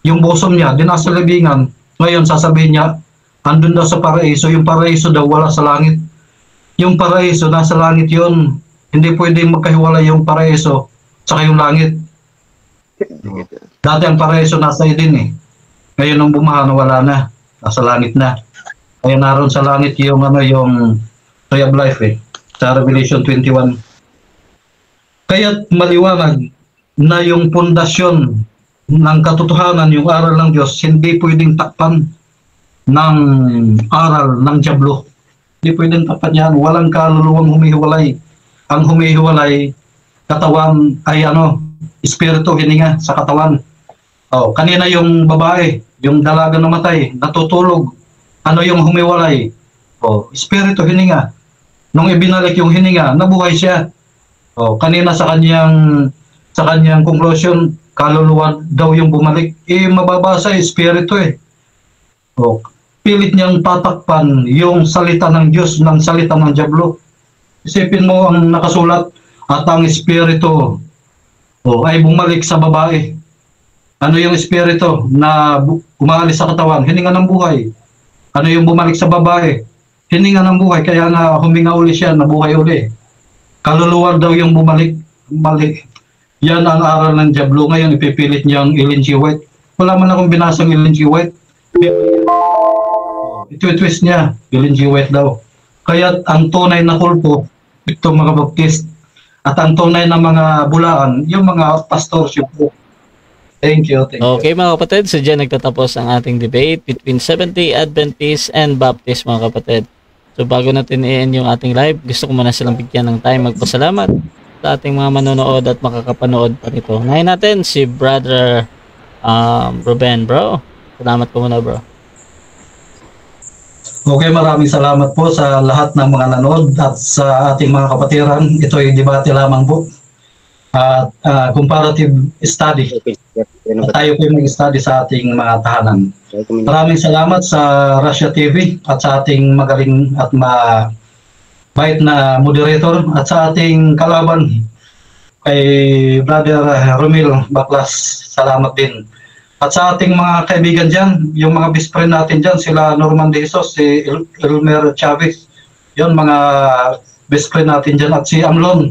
Yung bosom niya, di nasa libingan. Ngayon sasabihin niya, andun daw sa paraiso. Yung paraiso daw wala sa langit. Yung paraiso, nasa langit yun. Hindi pwedeng magkahiwalay yung paraiso saka yung langit. Dati ang paraiso nasa Eden eh. Ngayon nung bumaha, wala na. Nasa langit na. Kaya naroon sa langit yung yung Tree of Life sa Revelation 21. Kaya maliwanag na yung pundasyon ng katotohanan, yung aral ng Diyos, hindi pwedeng takpan ng aral ng dyablo. Hindi pwedeng takpan yan. Walang kaluluwang humihiwalay. Ang humihiwalay, katawan ay espiritu, hininga sa katawan. Kanina yung babae, yung dalaga namatay, natutulog. Ano yung humiwalay? Espiritu, hininga. Nung ibinalik yung hininga, nabuhay siya. Kanina sa kanyang conclusion, kaluluwa daw yung bumalik. Mababasa espiritu pilit niyang tatakpan yung salita ng Diyos ng salita ng dyablo. Isipin mo ang nakasulat at ang espiritu ay bumalik sa babae. Ano yung espiritu na umalis sa katawan? Hininga ng buhay. Ano yung bumalik sa babae? Hininga ng buhay. Kaya nga huminga uli siya, nabuhay uli. Kaluluwa daw yung bumalik. Yan ang aral ng dyablo. Ngayon ipipilit niyang Ellen G. White. Wala man akong binasang Ellen G. White. Ito-twist niya, Ellen G. White daw. Kaya ang tunay na kulto, ito mga baptist, at ang tunay na mga bulaan, yung mga pastors, yung po. Thank you. Okay mga kapatid, so dyan nagtatapos ang ating debate between Seventh-day Adventist and Baptist mga kapatid. So bago natin i-end yung ating live, gusto ko muna silang bigyan ng time magpasalamat sa ating mga manonood at makakapanood pa nito. Unahin natin si Brother Ruben, bro. Salamat po muna, bro. Okay, maraming salamat po sa lahat ng mga nanood at sa ating mga kapatiran. Ito ay debate lamang po. At comparative study. At tayo po yung mag-study sa ating mga tahanan. Maraming salamat sa Russia TV at sa ating magaling at mabait na moderator at sa ating kalaban kay Brother Romil Baklas. Salamat din. At sa ating mga kaibigan dyan, yung mga best friend natin dyan, sila Norman De Jesus, si Elmer Chavez, yun mga best friend natin dyan, at si Amlon,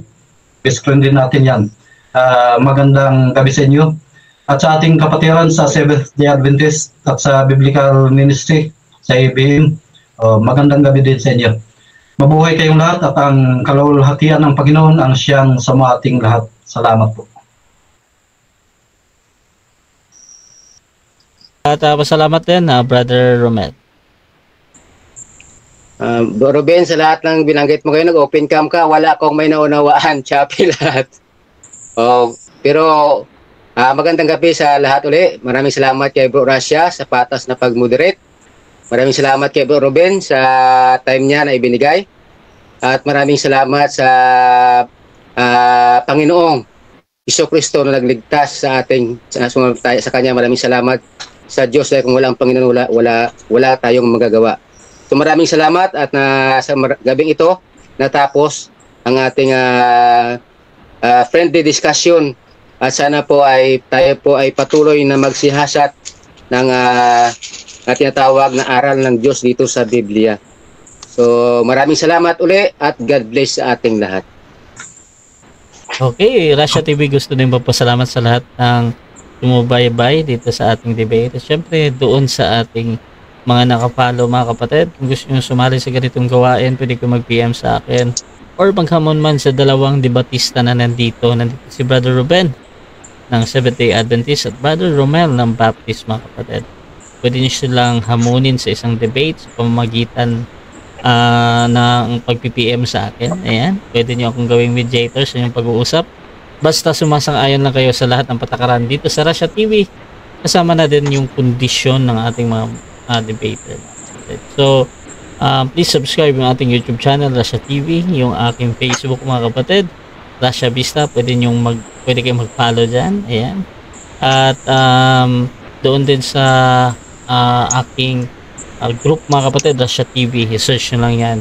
best friend din natin yan. Magandang gabi sa inyo. At sa ating kapatiran sa Seventh-day Adventist at sa Biblical Ministry, sa ABM, magandang gabi din sa inyo. Mabuhay kayong lahat at ang kalulhatian ng Panginoon ang siyang sa ating lahat. Salamat po. At pasalamat din, Brother Romel. Ruben, sa lahat ng binanggit mo kayo, nag-open cam ka, wala akong may naunawaan, choppy lahat. Pero magandang gabi sa lahat uli. Maraming salamat kay Bro Russia sa patas na pag-moderate. Maraming salamat kay Bro Ruben sa time niya na ibinigay. At maraming salamat sa Panginoong Jesucristo na nagligtas sa ating sa kanya. Maraming salamat sa Diyos dahil kung wala ang Panginoon, wala tayong magagawa. So maraming salamat at sa gabing ito natapos ang ating friendly discussion at sana po ay tayo po ay patuloy na magsihasat ng tinatawag na aral ng Diyos dito sa Biblia. So maraming salamat uli at God bless sa ating lahat. Okay, Russia TV gusto din magpasalamat sa lahat ng sumubaybay dito sa ating debate. At syempre doon sa ating mga nakapalo mga kapatid, kung gusto nyo sumali sa ganitong gawain, pwede ko mag-PM sa akin or maghamon man sa dalawang debatista na nandito si Brother Ruben ng Seventh-day Adventist at Brother Romel ng Baptist mga kapatid. Pwede nyo silang hamunin sa isang debate sa pamamagitan ng pag-PPM sa akin. Ayan, pwede nyo akong gawing mediator sa inyong pag-uusap. Basta sumasang-ayon lang kayo sa lahat ng patakaran dito sa Russia TV. Kasama na din yung kondisyon ng ating mga debater. So, please subscribe yung ating YouTube channel, Russia TV, yung aking Facebook mga kapatid, Russia Vista. Pwede kayong mag-follow dyan. Ayan. At doon din sa aking group mga kapatid, Russia TV. I-search nyo lang yan.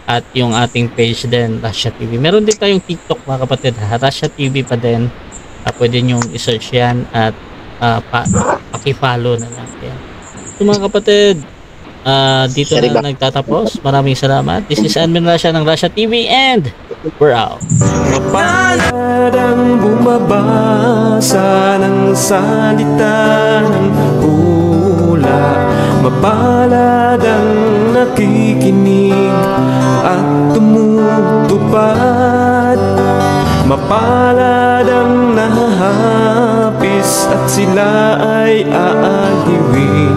At yung ating page din, Russia TV. Meron din tayong TikTok mga kapatid, Russia TV pa din. Pwede nyo i-search yan at paki-follow na lang. Yan. So mga kapatid, dito na nagtatapos. Maraming salamat. This is Admin Russia ng Russia TV and we're out. Mapalad ang bumabasa ng salita ng Mapalad ang nakikinig at tumutupad. Mapalad ang nahahapis at sila ay aaliwin.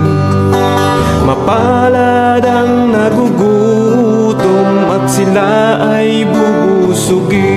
Mapalad ang nagugutom at sila ay bubusugin.